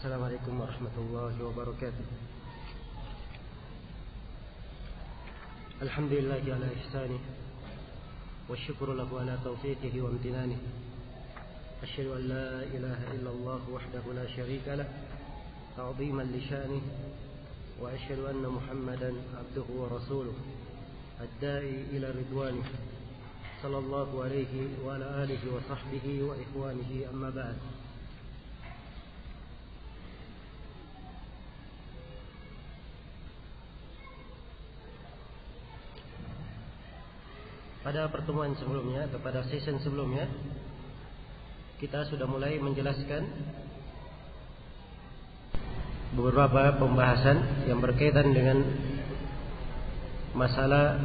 Assalamualaikum warahmatullahi wabarakatuh. Alhamdulillahi ala ihsanih wa syukru lahu ala taufiqihi wa amtinanih. Asyhadu an la ilaha illallah wahdahu la syarika lah ta'ziman li sya'nih wa asyhadu anna Muhammadan abduhu wa rasuluh ad-da'i ila ridwanih sallallahu alaihi wa ala alihi wa sahbihi wa ikhwanihi amma ba'd. Pada pertemuan sebelumnya atau pada session sebelumnya kita sudah mulai menjelaskan beberapa pembahasan yang berkaitan dengan masalah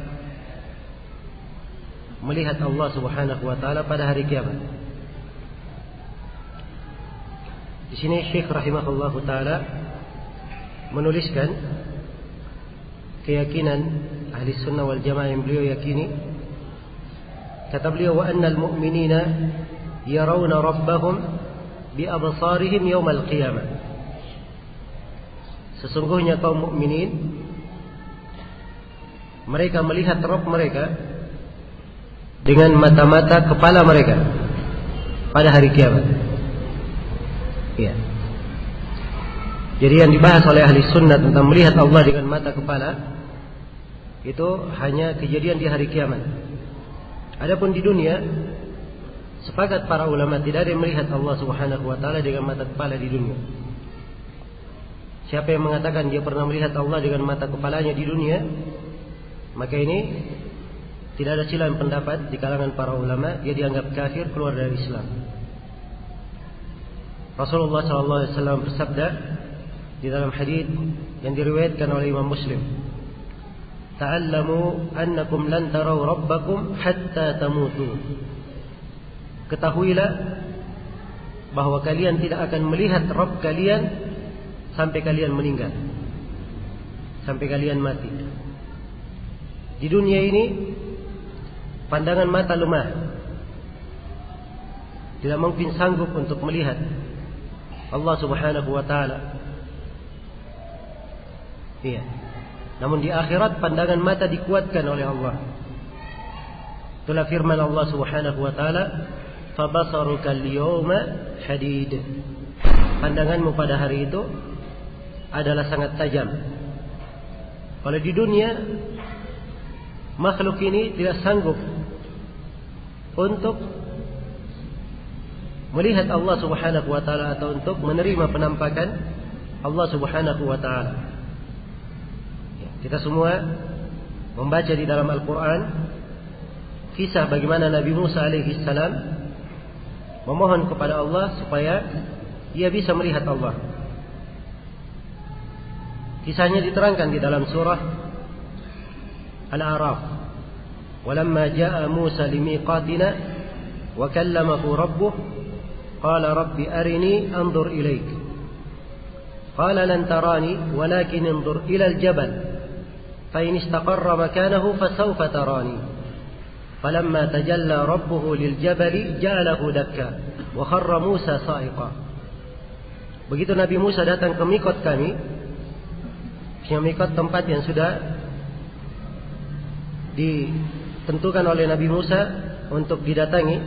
melihat Allah Subhanahu wa taala pada hari kiamat. Di sini Syekh rahimahullahu taala menuliskan keyakinan ahli sunnah wal jamaah yang beliau yakini. Kata beliau, wa annal mu'minina yarawna rabbahum bi absarihim yaumal qiyamah. Sesungguhnya kaum mukminin mereka melihat Rabb mereka dengan mata-mata kepala mereka pada hari kiamat. Ya. Jadi yang dibahas oleh ahli sunnah tentang melihat Allah dengan mata kepala itu hanya kejadian di hari kiamat. Adapun di dunia, sepakat para ulama tidak ada yang melihat Allah Subhanahu wa taala dengan mata kepala di dunia. Siapa yang mengatakan dia pernah melihat Allah dengan mata kepalanya di dunia, maka ini tidak ada silang pendapat di kalangan para ulama, dia dianggap kafir, keluar dari Islam. Rasulullah SAW bersabda di dalam hadis yang diriwayatkan oleh Imam Muslim, ta'allamu annakum lan taraw rabbakum hatta tamutu. Ketahuilah bahwa kalian tidak akan melihat Rabb kalian sampai kalian meninggal, sampai kalian mati. Di dunia ini pandangan mata lemah, tidak mungkin sanggup untuk melihat Allah Subhanahu wa taala. Iya. Namun di akhirat pandangan mata dikuatkan oleh Allah. Itulah firman Allah Subhanahu wa taala, "Fabasaruka al-yawma hadid." Pandanganmu pada hari itu adalah sangat tajam. Kalau di dunia makhluk ini tidak sanggup untuk melihat Allah Subhanahu wa taala atau untuk menerima penampakan Allah Subhanahu wa taala. Kita semua membaca di dalam Al-Quran kisah bagaimana Nabi Musa alaihi salam memohon kepada Allah supaya ia bisa melihat Allah. Kisahnya diterangkan di dalam surah Al-A'raf. Walamma jaa Musa limiqatina wa kallamahu rabbuh qala rabbi arini anzur ilaik. Qala lan tarani walakin anzur ila al-jabal فإن استقر مكانه فسوف تراني فلما تجلى ربه للجبل جعله دكا وخر موسى صائقا. Begitu Nabi Musa datang ke mikot kami, mikot tempat yang sudah ditentukan oleh Nabi Musa untuk didatangi,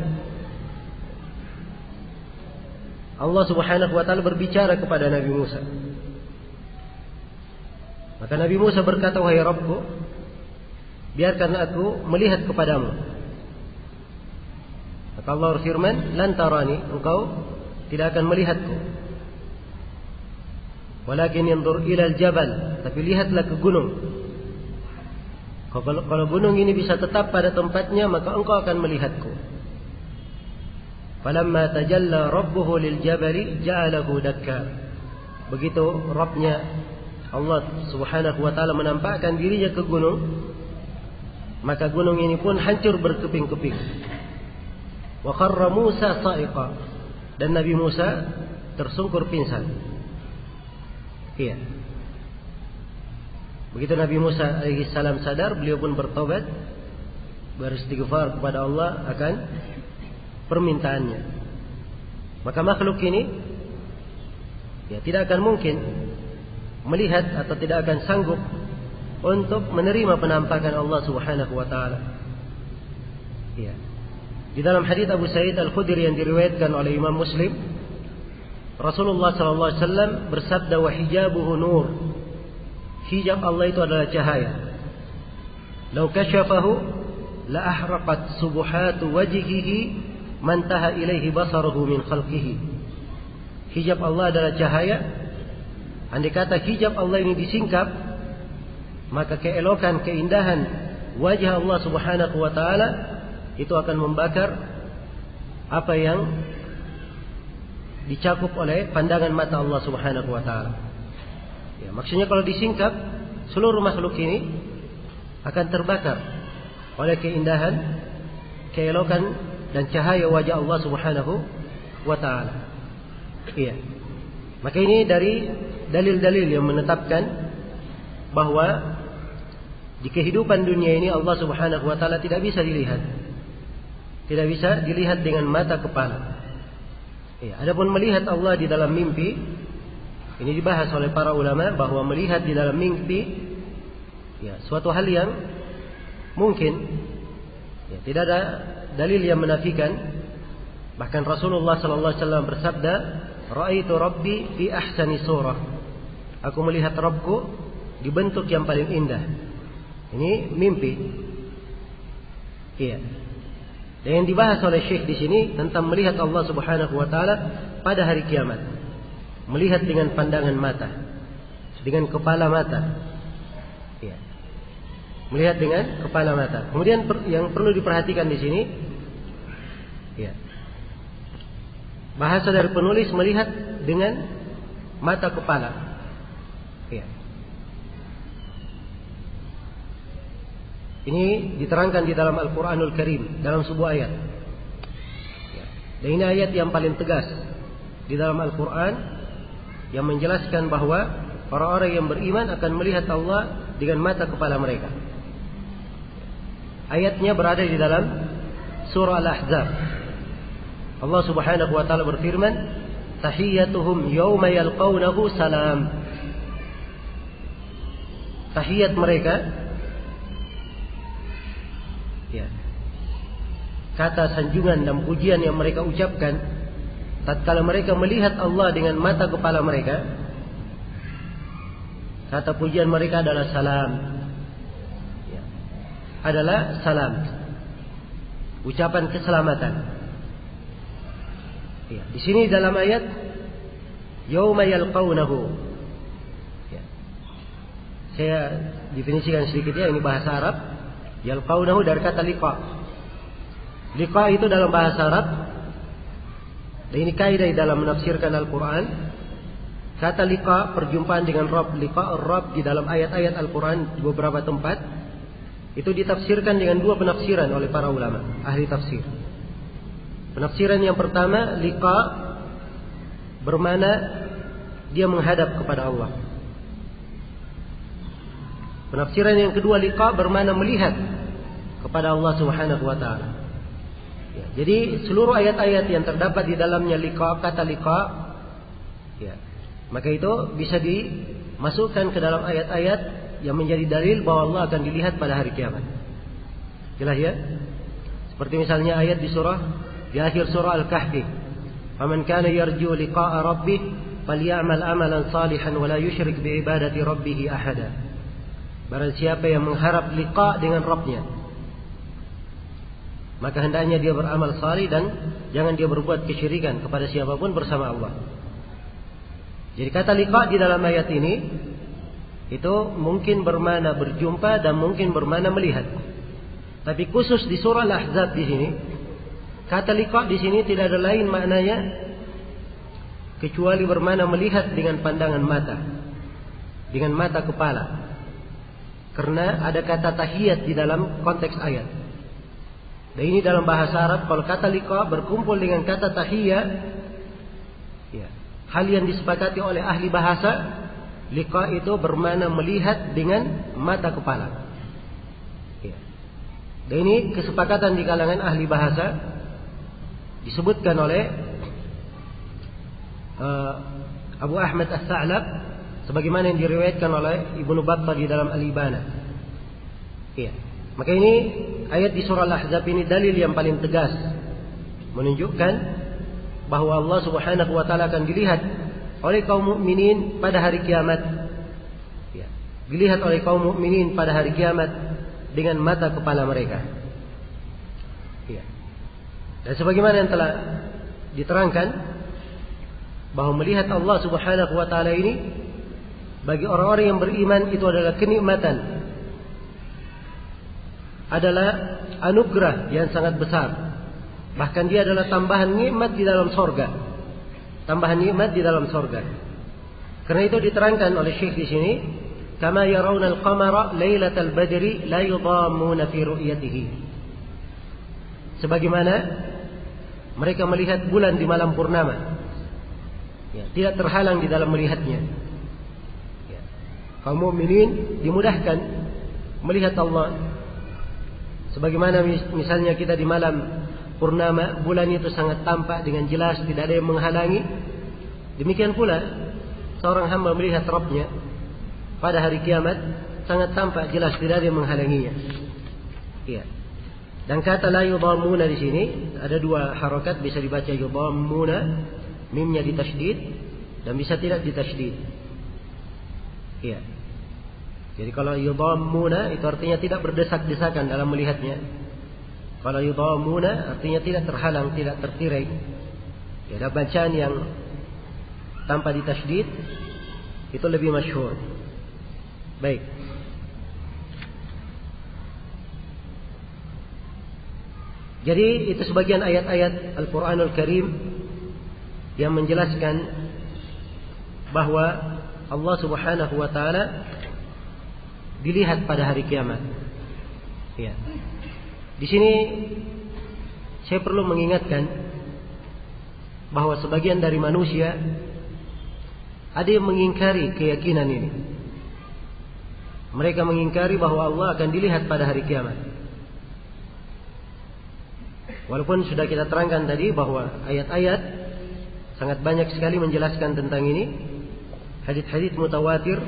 Allah Subhanahu wa taala berbicara kepada Nabi Musa. Maka Nabi Musa berkata, wahai Rabbku, biarkan aku melihat kepadamu. Maka Allah berfirman, lan tarani, engkau tidak akan melihatku. Walakin yanzur ilal jabal, tapi lihatlah ke gunung. Kalau gunung ini bisa tetap pada tempatnya, maka engkau akan melihatku. Falamma tajalla rabbuhu lil jabali ja'alahu dakka. Begitu Rabbnya Allah Subhanahu wa taala menampakkan dirinya ke gunung, maka gunung ini pun hancur berkeping-keping. Wa kharra Musa sa'iqa, dan Nabi Musa tersungkur pingsan. Iya. Begitu Nabi Musa alaihi salam sadar, beliau pun bertobat, beristighfar kepada Allah akan permintaannya. Maka makhluk ini ya tidak akan mungkin melihat atau tidak akan sanggup untuk menerima penampakan Allah Subhanahu wa taala. Ya. Di dalam hadits Abu Sa'id Al-Khudri yang diriwayatkan oleh Imam Muslim, Rasulullah sallallahu alaihi wasallam bersabda, "Wa hijabuhu nur." Hijab Allah itu adalah cahaya. "Lau kasyafahu la ahraqat subuhatu wajhihi man taha ilaihi basaruhu min khalqihi." Hijab Allah adalah cahaya. Andai kata hijab Allah ini disingkap, maka keelokan, keindahan wajah Allah Subhanahu wa taala itu akan membakar apa yang dicakup oleh pandangan mata Allah Subhanahu wa taala. Ya, maksudnya kalau disingkap, seluruh makhluk ini akan terbakar oleh keindahan, keelokan dan cahaya wajah Allah Subhanahu wa taala. Iya. Maka ini dari dalil-dalil yang menetapkan bahwa di kehidupan dunia ini Allah Subhanahu wa taala tidak bisa dilihat. Tidak bisa dilihat dengan mata kepala. Ya, adapun melihat Allah di dalam mimpi, ini dibahas oleh para ulama bahwa melihat di dalam mimpi ya suatu hal yang mungkin. Ya, tidak ada dalil yang menafikan. Bahkan Rasulullah sallallahu alaihi wasallam bersabda, "Ra'aitu Rabbi fi ahsani surah." Aku melihat Rabbku di bentuk yang paling indah. Ini mimpi. Iya. Dan yang dibahas oleh Syekh di sini tentang melihat Allah Subhanahu wa taala pada hari kiamat. Melihat dengan pandangan mata, dengan kepala mata. Iya. Melihat dengan kepala mata. Kemudian yang perlu diperhatikan di sini, ya. Bahasa dari penulis melihat dengan mata kepala. Ya. Ini diterangkan di dalam Al-Quranul Karim dalam sebuah ayat. Ya. Dan ini ayat yang paling tegas di dalam Al-Quran yang menjelaskan bahwa orang-orang yang beriman akan melihat Allah dengan mata kepala mereka. Ayatnya berada di dalam surah Al-Ahzab. Allah Subhanahu wa taala berfirman, "Tahiyyatuhum yawma yalqawnahu salam." Tahiyat mereka, ya, kata sanjungan dan pujian yang mereka ucapkan tatkala mereka melihat Allah dengan mata kepala mereka, kata pujian mereka adalah salam. Ya, adalah salam, ucapan keselamatan. Ya, di sini dalam ayat yauma yalqawnahu. Ya. Saya definisikan sedikit ya, ini bahasa Arab. Yalqawnahu dari kata liqa. Liqa itu dalam bahasa Arab. Dan ini kaidah dalam menafsirkan Al-Quran. Kata liqa perjumpaan dengan Rabb, liqa Rabb di dalam ayat-ayat Al-Quran di beberapa tempat itu ditafsirkan dengan dua penafsiran oleh para ulama, ahli tafsir. Penafsiran yang pertama, liqa bermakna dia menghadap kepada Allah. Penafsiran yang kedua, liqa bermakna melihat kepada Allah Subhanahu wa taala. Ya, jadi seluruh ayat-ayat yang terdapat di dalamnya liqa, kata liqa, ya, maka itu bisa dimasukkan ke dalam ayat-ayat yang menjadi dalil bahwa Allah akan dilihat pada hari kiamat. Jelas ya? Seperti misalnya ayat di akhir surah Al-Kahfi, "Faman kana yarju liqa'a rabbih falyamal amalan salihan wa la yusyrik bi ibadati rabbih ahada." Barang siapa yang mengharap liqa dengan Rabbnya, maka hendaknya dia beramal salih dan jangan dia berbuat kesyirikan kepada siapapun bersama Allah. Jadi kata liqa di dalam ayat ini itu mungkin bermakna berjumpa dan mungkin bermakna melihat. Tapi khusus di surah Al-Ahzab di sini, kata liqa di sini tidak ada lain maknanya kecuali bermakna melihat dengan pandangan mata, dengan mata kepala. Karena ada kata tahiyat di dalam konteks ayat. Dan ini dalam bahasa Arab, kalau kata liqa berkumpul dengan kata tahiyat, ya, hal yang disepakati oleh ahli bahasa, liqa itu bermakna melihat dengan mata kepala. Ya. Dan ini kesepakatan di kalangan ahli bahasa disebutkan oleh Abu Ahmad As-Sa'lab, sebagaimana yang diriwayatkan oleh Ibnu Battah di dalam Al-Ibana. Iya. Maka ini ayat di surah Al-Ahzab ini dalil yang paling tegas menunjukkan bahwa Allah Subhanahu wa taala akan dilihat oleh kaum mukminin pada hari kiamat. Ya. Dilihat oleh kaum mukminin pada hari kiamat dengan mata kepala mereka. Ya. Dan sebagaimana yang telah diterangkan bahwa melihat Allah Subhanahu wa taala ini bagi orang-orang yang beriman itu adalah kenikmatan, adalah anugerah yang sangat besar. Bahkan dia adalah tambahan nikmat di dalam sorga. Tambahan nikmat di dalam sorga. Karena itu diterangkan oleh Syekh di sini, kama yarawna al-qamara lailatal badri la yudhammuna fi ru'yatihi. Sebagaimana mereka melihat bulan di malam purnama, ya, tidak terhalang di dalam melihatnya. Ya. Kaum mukminin dimudahkan melihat Allah. Sebagaimana misalnya kita di malam purnama, bulan itu sangat tampak dengan jelas, tidak ada yang menghalangi. Demikian pula seorang hamba melihat Rabbnya pada hari kiamat, sangat tampak jelas, tidak ada yang menghalanginya. Iya. Dan kata la yudhammuna di sini ada dua harakat, bisa dibaca yudhammuna, mimnya ditasydid dan bisa tidak ditasydid. Iya. Jadi kalau yudhammuna itu artinya tidak berdesak-desakan dalam melihatnya. Kalau yudhammuna artinya tidak terhalang, tidak tertirai. Ya, ada bacaan yang tanpa ditasydid itu lebih masyhur. Baik. Jadi itu sebagian ayat-ayat Al-Qur'anul Karim yang menjelaskan bahwa Allah Subhanahu wa taala dilihat pada hari kiamat. Ya. Di sini saya perlu mengingatkan bahwa sebagian dari manusia ada yang mengingkari keyakinan ini. Mereka mengingkari bahwa Allah akan dilihat pada hari kiamat. Walaupun sudah kita terangkan tadi bahwa ayat-ayat sangat banyak sekali menjelaskan tentang ini. Hadits-hadits mutawatir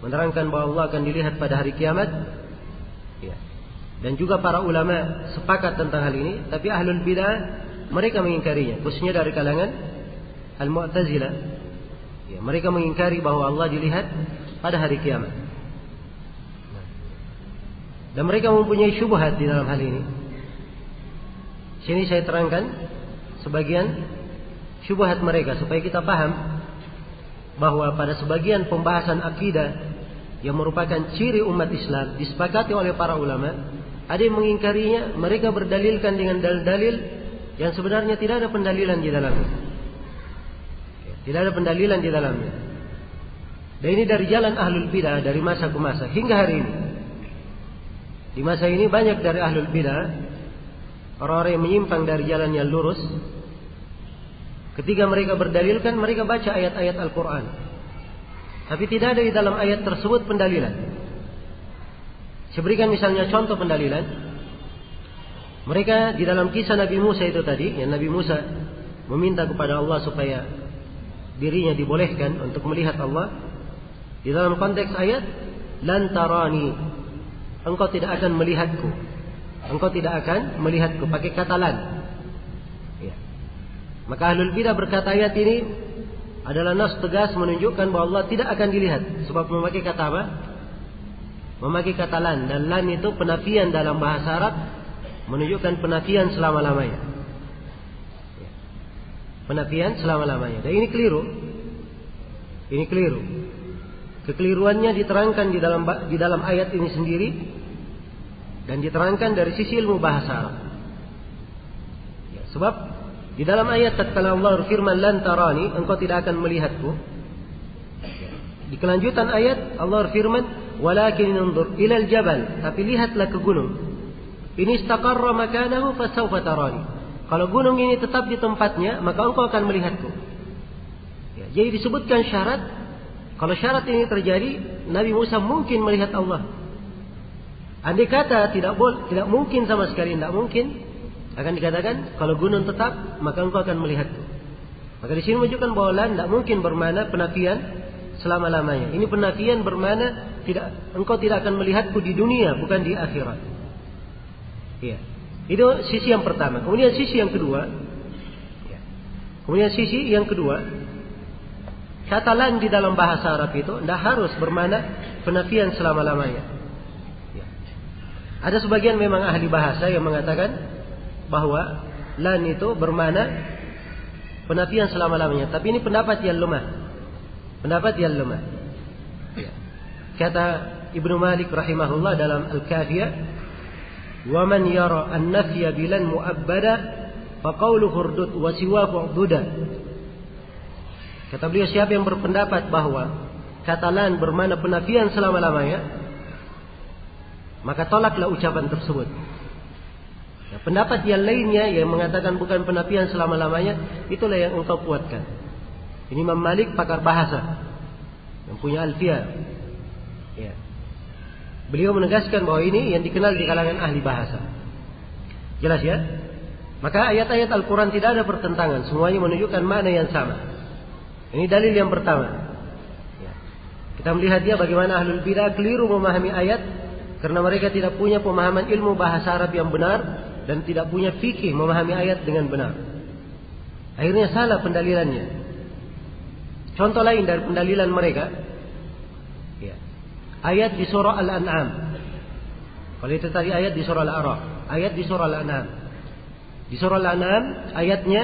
menerangkan bahwa Allah akan dilihat pada hari kiamat. Ya. Dan juga para ulama sepakat tentang hal ini. Tapi ahlul bid'ah mereka mengingkarinya, khususnya dari kalangan Al-Mu'tazilah. Ya, mereka mengingkari bahwa Allah dilihat pada hari kiamat. Dan mereka mempunyai syubhat di dalam hal ini. Sini saya terangkan sebagian syubhat mereka supaya kita paham bahwa pada sebagian pembahasan akidah yang merupakan ciri umat Islam disepakati oleh para ulama, ada yang mengingkarinya, mereka berdalilkan dengan dalil-dalil yang sebenarnya tidak ada pendalilan di dalamnya. Tidak ada pendalilan di dalamnya. Dan ini dari jalan ahlul bidah dari masa ke masa hingga hari ini. Di masa ini banyak dari ahlul bidah, orang-orang yang menyimpang dari jalan yang lurus. Ketika mereka berdalilkan, mereka baca ayat-ayat Al-Quran, tapi tidak ada di dalam ayat tersebut pendalilan. Saya berikan misalnya contoh pendalilan. Mereka di dalam kisah Nabi Musa itu tadi, yang Nabi Musa meminta kepada Allah supaya dirinya dibolehkan untuk melihat Allah. Di dalam konteks ayat, lan tarani, engkau tidak akan melihatku. Engkau tidak akan melihatku, pakai kata lan. Ya. Maka ahlul bidah berkata ayat ini adalah nas tegas menunjukkan bahwa Allah tidak akan dilihat. Sebab memakai kata apa? Memakai kata lan. Dan lan itu penafian dalam bahasa Arab, menunjukkan penafian selama-lamanya. Ya. Penafian selama-lamanya. Dan ini keliru. Ini keliru. Kekeliruannya diterangkan di dalam ayat ini sendiri dan diterangkan dari sisi ilmu bahasa Arab. Ya, sebab di dalam ayat tatkala Allah berfirman lan tarani, engkau tidak akan melihatku. Di kelanjutan ayat Allah berfirman walakin unzur ilal jabal, tapi lihatlah ke gunung. Ini istaqarra makanahu fasawfa tarani. Kalau gunung ini tetap di tempatnya, maka engkau akan melihatku. Ya, jadi disebutkan syarat. Kalau syarat ini terjadi, Nabi Musa mungkin melihat Allah. Andai kata tidak mungkin sama sekali, tidak mungkin, akan dikatakan kalau gunung tetap, maka engkau akan melihatku. Maka di sini menunjukkan bahwa la tidak mungkin bermakna penafian selama-lamanya. Ini penafian bermakna engkau tidak akan melihatku di dunia, bukan di akhirat. Ya. Itu sisi yang pertama. Kemudian sisi yang kedua. Ya. Kemudian sisi yang kedua, kata lan di dalam bahasa Arab itu tidak harus bermakna penafian selama-lamanya. Ya. Ada sebagian memang ahli bahasa yang mengatakan bahwa lan itu bermakna penafian selama-lamanya. Tapi ini pendapat yang lemah. Pendapat yang lemah. Ya. Kata Ibnu Malik rahimahullah dalam Al-Kafiyah, "Wa man yara an-nafya bilan mu'abbada fa qawluhu hurdud wa siwahu ududa." Kata beliau, siapa yang berpendapat bahwa kata lan bermakna penafian selama-lamanya, maka tolaklah ucapan tersebut. Ya, pendapat yang lainnya yang mengatakan bukan penafian selama-lamanya, itulah yang engkau kuatkan. Ini Imam Malik pakar bahasa yang punya alfiyah. Ya. Beliau menegaskan bahwa ini yang dikenal di kalangan ahli bahasa. Jelas ya? Maka ayat-ayat Al-Quran tidak ada pertentangan, semuanya menunjukkan makna yang sama. Ini dalil yang pertama. Ya. Kita melihat dia bagaimana ahlul bidah keliru memahami ayat karena mereka tidak punya pemahaman ilmu bahasa Arab yang benar dan tidak punya fikih memahami ayat dengan benar. Akhirnya salah pendalilannya. Contoh lain dari pendalilan mereka, ya, ayat di surah Al-An'am. Kalau itu tadi ayat di surah Al-A'raf, ayat di surah Al-An'am. Di surah Al-An'am ayatnya,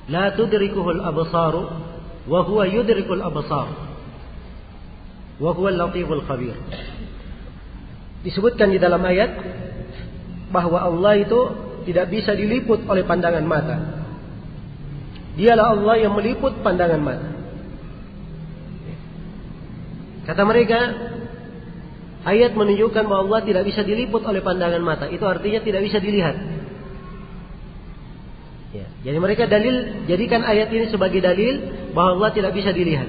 la tudrikuhul absaru wa huwa yudrikul absar wa huwa al-latiful khabir. Disebutkan di dalam ayat bahwa Allah itu tidak bisa diliput oleh pandangan mata. Dialah Allah yang meliput pandangan mata. Kata mereka, ayat menunjukkan bahwa Allah tidak bisa diliput oleh pandangan mata. Itu artinya tidak bisa dilihat. Ya, jadi mereka jadikan ayat ini sebagai dalil bahwa Allah tidak bisa dilihat.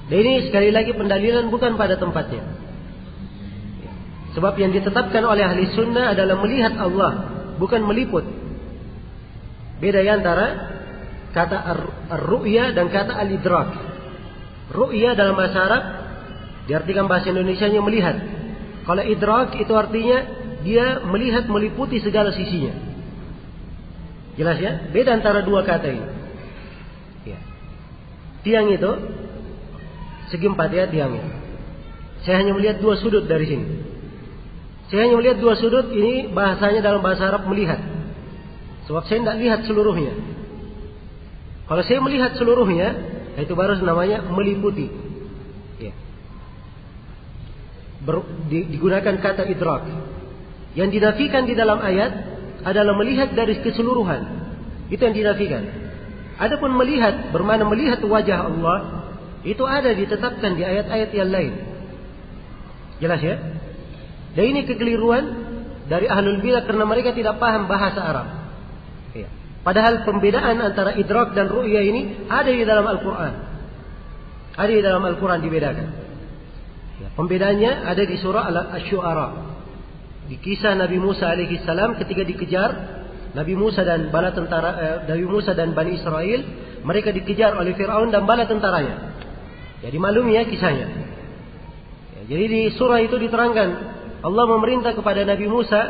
Dan ini sekali lagi pendalilan bukan pada tempatnya. Sebab yang ditetapkan oleh ahli sunnah adalah melihat Allah, bukan meliput. Beda ya antara kata ar-ru'ya dan kata al-idrak. Ru'ya dalam bahasa Arab diartikan bahasa Indonesianya melihat. Kalau idrak itu artinya dia melihat meliputi segala sisinya. Jelas ya? Beda antara dua kata ini. Ya. Tiang itu segi 4 ya tiangnya. Saya hanya melihat dua sudut dari sini. Saya hanya melihat dua sudut, ini bahasanya dalam bahasa Arab melihat. Sebab saya tidak lihat seluruhnya. Kalau saya melihat seluruhnya, itu baru namanya meliputi. Ya. Digunakan kata idrak. Yang dinafikan di dalam ayat adalah melihat dari keseluruhan. Itu yang dinafikan. Adapun melihat, bermakna melihat wajah Allah, itu ada ditetapkan di ayat-ayat yang lain. Jelas ya? Dan ini kekeliruan dari ahlul bidah karena mereka tidak paham bahasa Arab. Ya. Padahal pembedaan antara idrak dan ru'ya ini ada di dalam Al-Quran. Ada di dalam Al-Quran dibedakan. Ya. Pembedaannya ada di surah Asy-Syu'ara. Di kisah Nabi Musa alaihissalam ketika dikejar Nabi Musa dan Bani Israel, mereka dikejar oleh Fir'aun dan bala tentaranya. Jadi maklum ya kisahnya. Ya, jadi di surah itu diterangkan Allah memerintah kepada Nabi Musa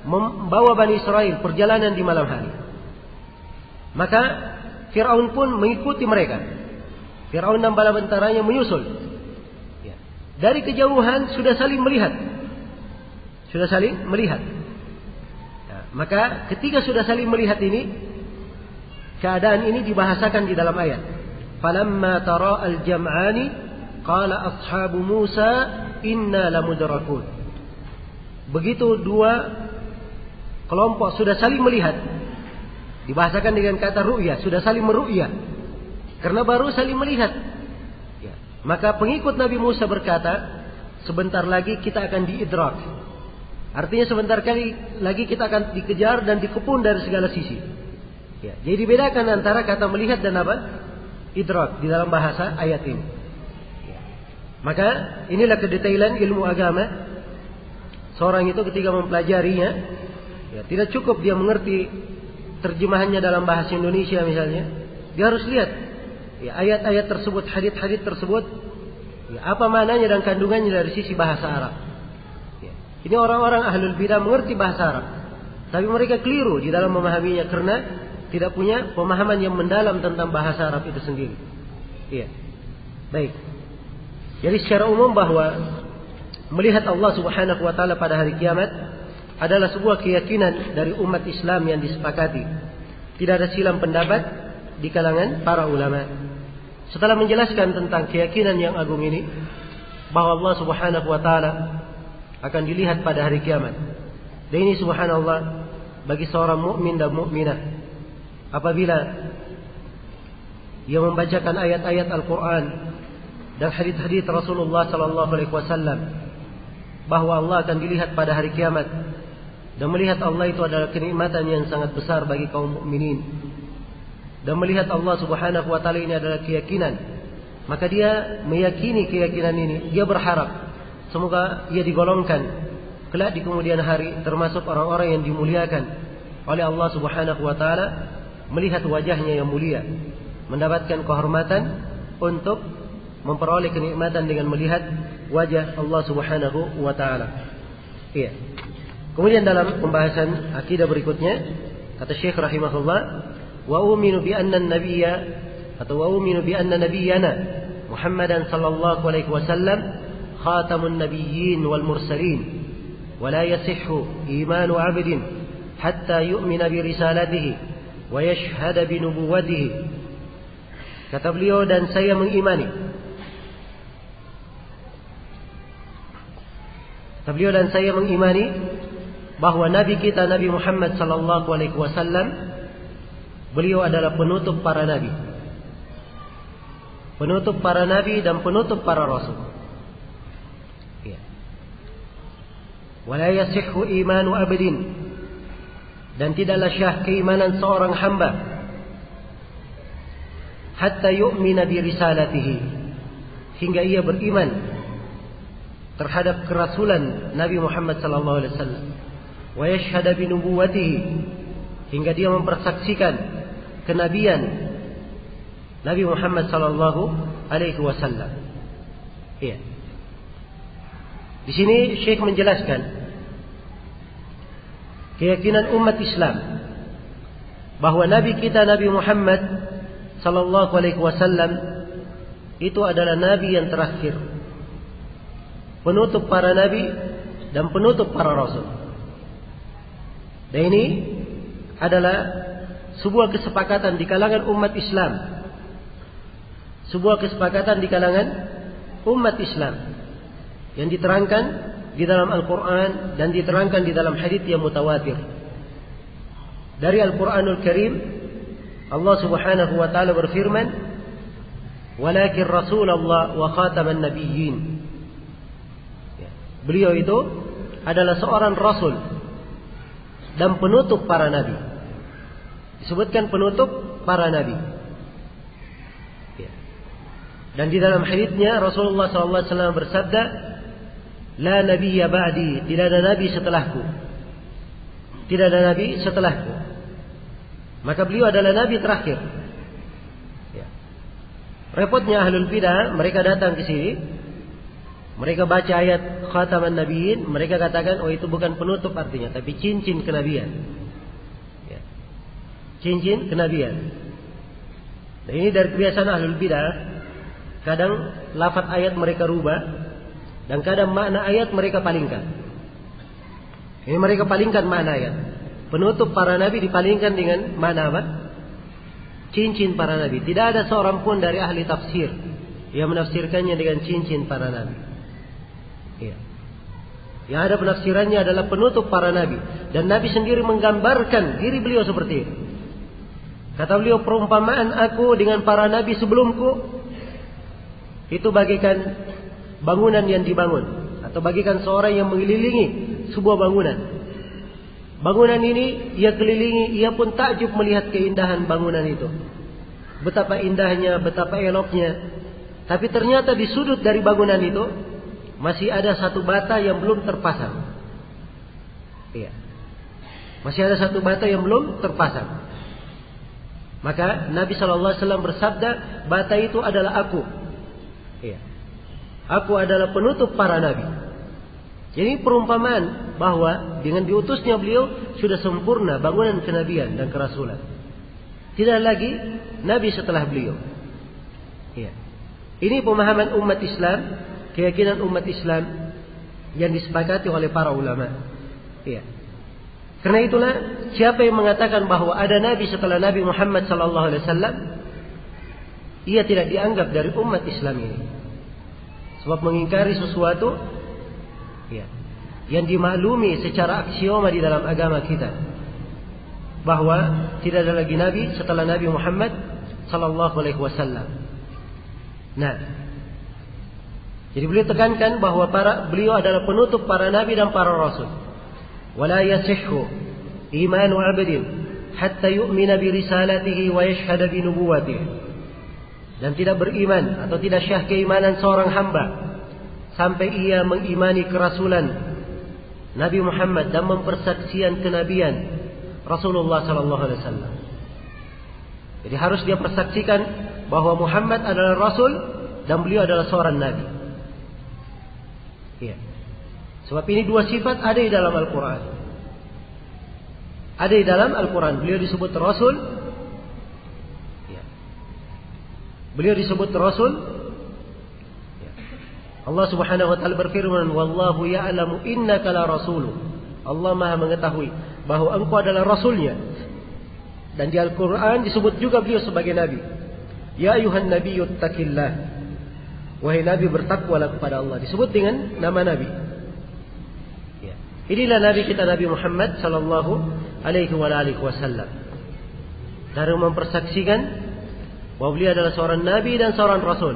membawa Bani Israel perjalanan di malam hari. Maka Fir'aun pun mengikuti mereka. Fir'aun dan bala tentaranya menyusul. Ya. Dari kejauhan sudah saling melihat. Ya. Maka ketika sudah saling melihat ini, keadaan ini dibahasakan di dalam ayat. Falamma tara al-jam'ani qala ashabu Musa inna lamudrakun. Begitu dua kelompok sudah saling melihat, dibahasakan dengan kata ru'ya, sudah saling meru'ya. Karena baru saling melihat. Ya. Maka pengikut Nabi Musa berkata, sebentar lagi kita akan diidrak. Artinya sebentar lagi kita akan dikejar dan dikepung dari segala sisi. Ya. Jadi dibedakan antara kata melihat dan apa? Idrak di dalam bahasa ayat ini. Ya. Maka inilah kedetailan ilmu agama. Seorang itu ketika mempelajarinya, ya, tidak cukup dia mengerti terjemahannya dalam bahasa Indonesia misalnya, dia harus lihat ya, ayat-ayat tersebut, hadits-hadits tersebut, ya, apa maknanya dan kandungannya dari sisi bahasa Arab. Ya. Ini orang-orang ahlul bidah mengerti bahasa Arab, tapi mereka keliru di dalam memahaminya karena tidak punya pemahaman yang mendalam tentang bahasa Arab itu sendiri. Iya. Baik. Jadi secara umum bahwa melihat Allah Subhanahu wa taala pada hari kiamat adalah sebuah keyakinan dari umat Islam yang disepakati. Tidak ada silang pendapat di kalangan para ulama. Setelah menjelaskan tentang keyakinan yang agung ini, bahwa Allah Subhanahu wa taala akan dilihat pada hari kiamat. Dan ini subhanallah bagi seorang mukmin dan mukminah, apabila ia membacakan ayat-ayat Al-Quran dan hadits-hadits Rasulullah sallallahu alaihi wasallam bahwa Allah akan dilihat pada hari kiamat, dan melihat Allah itu adalah kenikmatan yang sangat besar bagi kaum mukminin, dan melihat Allah Subhanahu wa taala ini adalah keyakinan, maka dia meyakini keyakinan ini, dia berharap semoga ia digolongkan kelak di kemudian hari termasuk orang-orang yang dimuliakan oleh Allah Subhanahu wa taala, melihat wajahnya yang mulia, mendapatkan kehormatan untuk memperoleh kenikmatan dengan melihat wajah Allah Subhanahu wa taala. Iya. Kemudian dalam pembahasan akidah berikutnya, kata Syekh rahimahullah, wa uminu bi anna an-nabiyya atau wa uminu bi anna nabiyyana Muhammadan sallallahu alaihi wasallam khatamun nabiyyin wal mursalin wa la yasihhu imanu 'abdin hatta yu'mina bi risalatihi wa yashhada bi nubuwwatihi. Kata beliau, dan saya mengimani, bahwa Nabi kita Nabi Muhammad sallallahu alaihi wasallam, beliau adalah penutup para nabi. Penutup para nabi dan penutup para rasul. Ya. Wala yasihhu imanu abdin, dan tidaklah syah keimanan seorang hamba hatta yu'mina bi risalatihi, hingga ia beriman terhadap kerasulan Nabi Muhammad sallallahu alaihi wasallam, wa yashhada bi nubuwwatihi, hingga dia mempersaksikan kenabian Nabi Muhammad sallallahu alaihi wasallam. Iya. Di sini Syekh menjelaskan keyakinan umat Islam bahwa Nabi kita Nabi Muhammad sallallahu alaihi wasallam itu adalah nabi yang terakhir, penutup para nabi dan penutup para rasul. Dan ini adalah sebuah kesepakatan di kalangan umat Islam, sebuah kesepakatan di kalangan umat Islam yang diterangkan di dalam Al-Quran dan diterangkan di dalam hadits yang mutawatir. Dari Al-Quranul Karim, Allah Subhanahu wa taala berfirman, "Walakin Rasulullah wa khataman nabiyyin." Ya. Beliau itu adalah seorang rasul dan penutup para nabi. Disebutkan penutup para nabi. Ya. Dan di dalam haditsnya Rasulullah sallallahu alaihi wasallam bersabda, "La nabiyya ba'di," tidak ada nabi setelahku. Tidak ada nabi setelahku. Maka beliau adalah nabi terakhir. Ya. Repotnya ahlul bidah, mereka datang ke sini, mereka baca ayat khataman nabiyyin, mereka katakan, oh itu bukan penutup artinya, tapi cincin kenabian. Ya. Cincin kenabian. Dan ini dari kebiasaan ahlul bidah, kadang lafaz ayat mereka rubah, dan kadang makna ayat mereka palingkan. Ini mereka palingkan makna ayat. Penutup para nabi dipalingkan dengan mana apa? Cincin para nabi. Tidak ada seorang pun dari ahli tafsir yang menafsirkannya dengan cincin para nabi. Ya. Yang ada penafsirannya adalah penutup para nabi. Dan Nabi sendiri menggambarkan diri beliau seperti itu. Kata beliau, perumpamaan aku dengan para nabi sebelumku itu bagaikan bangunan yang dibangun, atau bagaikan seorang yang mengelilingi sebuah bangunan. Bangunan ini ia kelilingi, ia pun takjub melihat keindahan bangunan itu. Betapa indahnya, betapa eloknya. Tapi ternyata di sudut dari bangunan itu masih ada satu bata yang belum terpasang. Iya. Masih ada satu bata yang belum terpasang. Maka Nabi SAW bersabda, bata itu adalah aku. Ya. Aku adalah penutup para nabi. Jadi perumpamaan bahwa dengan diutusnya beliau sudah sempurna bangunan kenabian dan kerasulan. Tidak lagi nabi setelah beliau. Ya. Ini pemahaman umat Islam, keyakinan umat Islam yang disepakati oleh para ulama. Ya. Karena itulah siapa yang mengatakan bahwa ada nabi setelah Nabi Muhammad SAW, ia tidak dianggap dari umat Islam ini. Sebab mengingkari sesuatu ya, yang dimaklumi secara aksioma di dalam agama kita, bahwa tidak ada lagi nabi setelah Nabi Muhammad SAW. Nah, jadi beliau tekankan bahwa beliau adalah penutup para nabi dan para rasul. ولا يصح إيمان عبد حتى يؤمن برسالته ويشهد بنبوته. Dan tidak beriman atau tidak syah keimanan seorang hamba sampai ia mengimani kerasulan Nabi Muhammad dan mempersaksikan kenabian Rasulullah SAW. Jadi harus dia persaksikan bahwa Muhammad adalah Rasul dan beliau adalah seorang Nabi. Iya. Sebab ini dua sifat ada di dalam Al-Quran. Ada di dalam Al-Quran. Beliau disebut Rasul. Ya. Beliau disebut Rasul. Ya. Allah Subhanahu wa ta'ala berfirman, wallahu ya'lamu innaka la rasuluh. Allah Maha mengetahui bahwa engkau adalah Rasulnya. Dan di Al-Quran disebut juga beliau sebagai Nabi. Ya ayuhan nabiyyut taqillah. Wahai Nabi, bertakwalah kepada Allah. Disebut dengan nama Nabi. Inilah Nabi kita, Nabi Muhammad sallallahu alaihi wasallam. Dari mempersaksikan bahwa beliau adalah seorang Nabi dan seorang Rasul.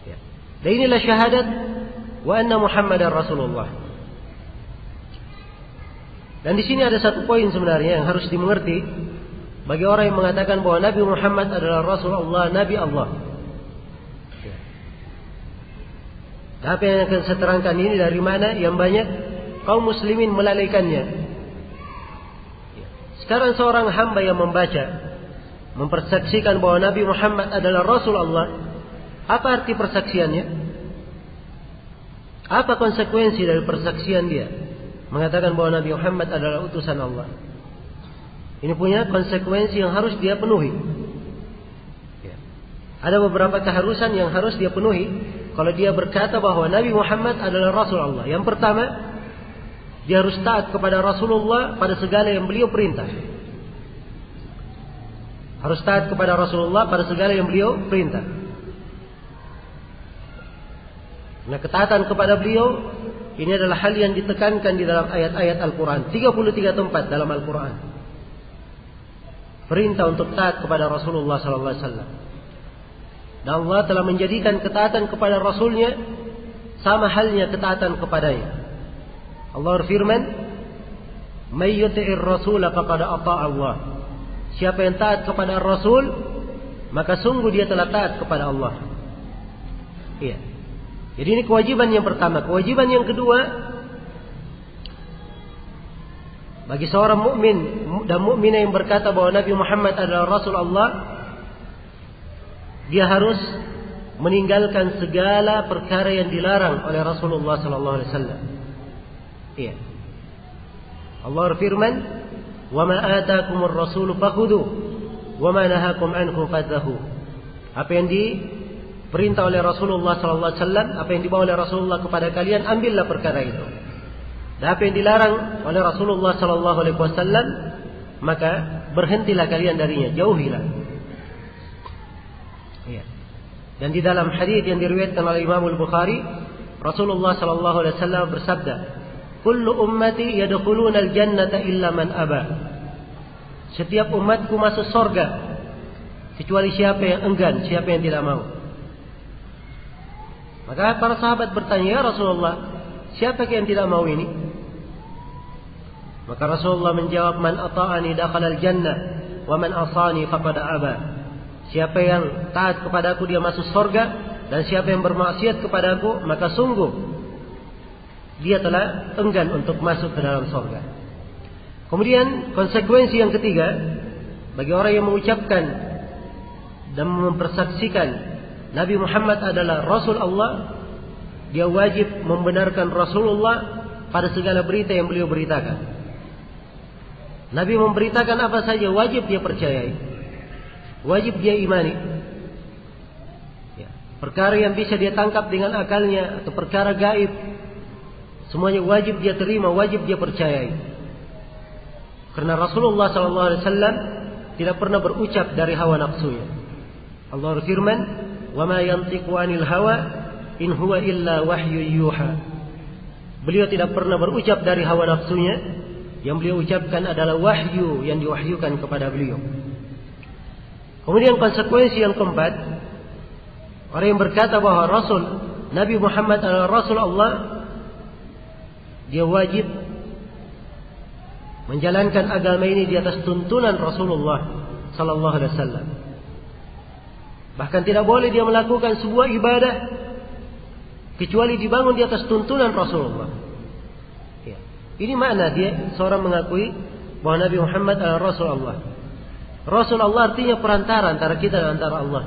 Ya. Dan inilah syahadat wa anna Muhammadar Rasulullah. Dan di sini ada satu poin sebenarnya yang harus dimengerti bagi orang yang mengatakan bahwa Nabi Muhammad adalah Rasulullah, Nabi Allah. Ya. Apa yang akan saya terangkan ini dari mana yang banyak kaum muslimin melalaikannya. Sekarang seorang hamba yang membaca, mempersaksikan bahwa Nabi Muhammad adalah Rasul Allah, apa arti persaksiannya? Apa konsekuensi dari persaksian dia? Mengatakan bahwa Nabi Muhammad adalah utusan Allah. Ini punya konsekuensi yang harus dia penuhi. Ada beberapa keharusan yang harus dia penuhi kalau dia berkata bahwa Nabi Muhammad adalah Rasul Allah. Yang pertama, dia harus taat kepada Rasulullah pada segala yang beliau perintah. Harus taat kepada Rasulullah pada segala yang beliau perintah. Nah, ketaatan kepada beliau ini adalah hal yang ditekankan di dalam ayat-ayat Al-Quran. 33 tempat dalam Al-Quran. Perintah untuk taat kepada Rasulullah SAW. Dan Allah telah menjadikan ketaatan kepada Rasulnya sama halnya ketaatan kepadanya. Allah berfirman, "May yuti'ir rasul faqad ata'a Allah." Siapa yang taat kepada Rasul, maka sungguh dia telah taat kepada Allah. Iya. Jadi ini kewajiban yang pertama. Kewajiban yang kedua, bagi seorang mukmin dan mukminah yang berkata bahwa Nabi Muhammad adalah Rasul Allah, dia harus meninggalkan segala perkara yang dilarang oleh Rasulullah sallallahu alaihi wasallam. Iya. Allah berfirman, "Wa ma ataakumur rasulu fakhudhu wa ma nahakum anhu fadhahu." Apa yang diperintah oleh Rasulullah sallallahu alaihi wasallam, apa yang dibawa oleh Rasulullah kepada kalian, ambillah perkara itu. Dan apa yang dilarang oleh Rasulullah sallallahu alaihi wasallam, maka berhentilah kalian darinya, jauhilah. Iya. Dan di dalam hadis yang diriwayatkan oleh Imam Al-Bukhari, Rasulullah sallallahu alaihi wasallam bersabda, "Kullu ummati yadkhuluna al-jannata illa man aba." Setiap umatku masuk surga kecuali siapa yang enggan, siapa yang tidak mau. Maka para sahabat bertanya, "Ya Rasulullah, siapa yang tidak mau ini?" Maka Rasulullah menjawab, "Man ata'ani dakhala al-jannah wa man asani faqad aba." Siapa yang taat kepadaku dia masuk surga, dan siapa yang bermaksiat kepadaku maka sungguh dia telah enggan untuk masuk ke dalam surga. Kemudian konsekuensi yang ketiga bagi orang yang mengucapkan dan mempersaksikan Nabi Muhammad adalah Rasul Allah, dia wajib membenarkan Rasulullah pada segala berita yang beliau beritakan. Nabi memberitakan apa saja wajib dia percayai, wajib dia imani. Perkara yang bisa dia tangkap dengan akalnya atau perkara gaib, semuanya wajib dia terima, wajib dia percayai. Karena Rasulullah SAW tidak pernah berucap dari hawa nafsunya. Allah berfirman, "Wa ma yantiqu 'anil hawa in huwa illa wahyu yuha." Beliau tidak pernah berucap dari hawa nafsunya, yang beliau ucapkan adalah wahyu yang diwahyukan kepada beliau. Kemudian konsekuensi yang keempat, orang yang berkata bahwa Rasul Nabi Muhammad adalah Rasul Allah, dia wajib menjalankan agama ini di atas tuntunan Rasulullah sallallahu alaihi wasallam. Bahkan tidak boleh dia melakukan sebuah ibadah kecuali dibangun di atas tuntunan Rasulullah. Ya. Ini makna dia seorang mengakui bahwa Nabi Muhammad adalah Rasul Allah. Rasul Allah artinya perantara antara kita dan antara Allah.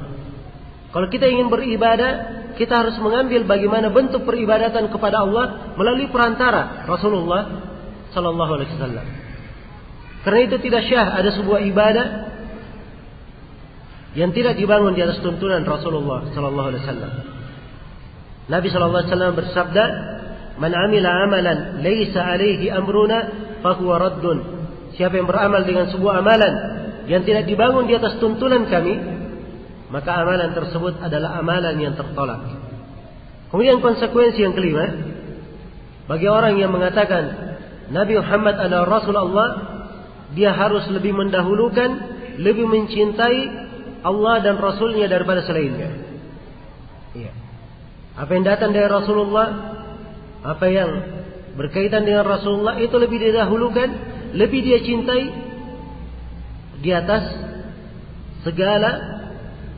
Kalau kita ingin beribadah, kita harus mengambil bagaimana bentuk peribadatan kepada Allah melalui perantara Rasulullah sallallahu alaihi wasallam. Karena itu tidak syah ada sebuah ibadah yang tidak dibangun di atas tuntunan Rasulullah sallallahu alaihi wasallam. Nabi sallallahu alaihi wasallam bersabda, "Man 'amila 'amalan laisa 'alaihi amruna fahuwa raddun." Siapa yang beramal dengan sebuah amalan yang tidak dibangun di atas tuntunan kami, maka amalan tersebut adalah amalan yang tertolak. Kemudian konsekuensi yang kelima, bagi orang yang mengatakan Nabi Muhammad adalah Rasul Allah, dia harus lebih mendahulukan, lebih mencintai Allah dan Rasulnya daripada selainnya. Ya. Apa yang datang dari Rasulullah, apa yang berkaitan dengan Rasulullah itu lebih didahulukan, lebih dia cintai di atas segala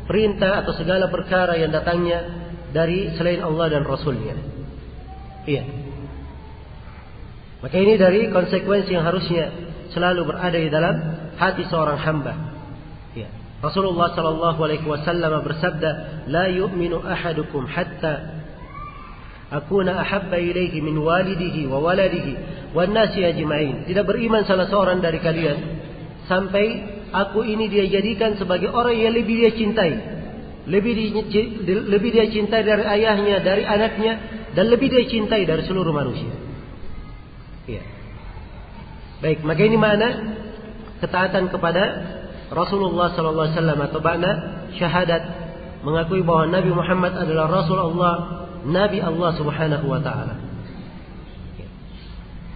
perintah atau segala perkara yang datangnya dari selain Allah dan Rasulnya. Iya. Maka ini dari konsekuensi yang harusnya selalu berada di dalam hati seorang hamba. Ya. Rasulullah sallallahu alaihi wasallam bersabda, "La yu'minu ahadukum hatta akuna ahabba ilaihi min walidihi wa waladihi wan nasi ajma'in." Tidak beriman salah seorang dari kalian sampai aku ini dia jadikan sebagai orang yang lebih dia cintai, lebih dia cintai dari ayahnya, dari anaknya, dan lebih dia cintai dari seluruh manusia. Ya. Baik, maka ini makna ketaatan kepada Rasulullah sallallahu alaihi wasallam atau makna syahadat, mengakui bahwa Nabi Muhammad adalah Rasul Allah, Nabi Allah Subhanahu wa taala.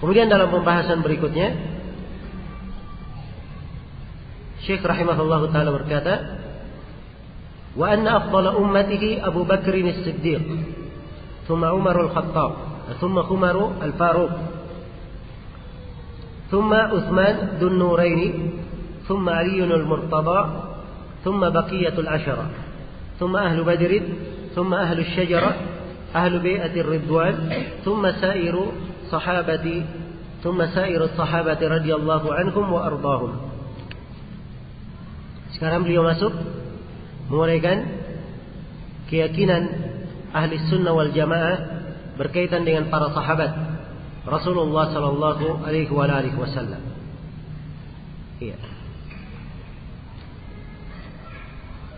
Kemudian dalam pembahasan berikutnya, Syekh rahimahullahu taala berkata, "Wa anna afdala ummatihi Abu Bakr as-Siddiq, thumma Umar al-Khattab, thumma Umar al-Faruq, thumma Uthman dzun Nuraini, thumma Ali al-Murtada, thumma baqiyatul ashara, thumma ahlu Badr, thumma ahlu asy-syajarah, ahlu bai'atir ridwan, thumma sairu sahabati, thumma sairu sahabati radhiyallahu anhum wa ardahum." Sekarang beliau masuk menguraikan keyakinan ahli sunnah wal jamaah berkaitan dengan para sahabat Rasulullah sallallahu alaihi wasallam. Iya.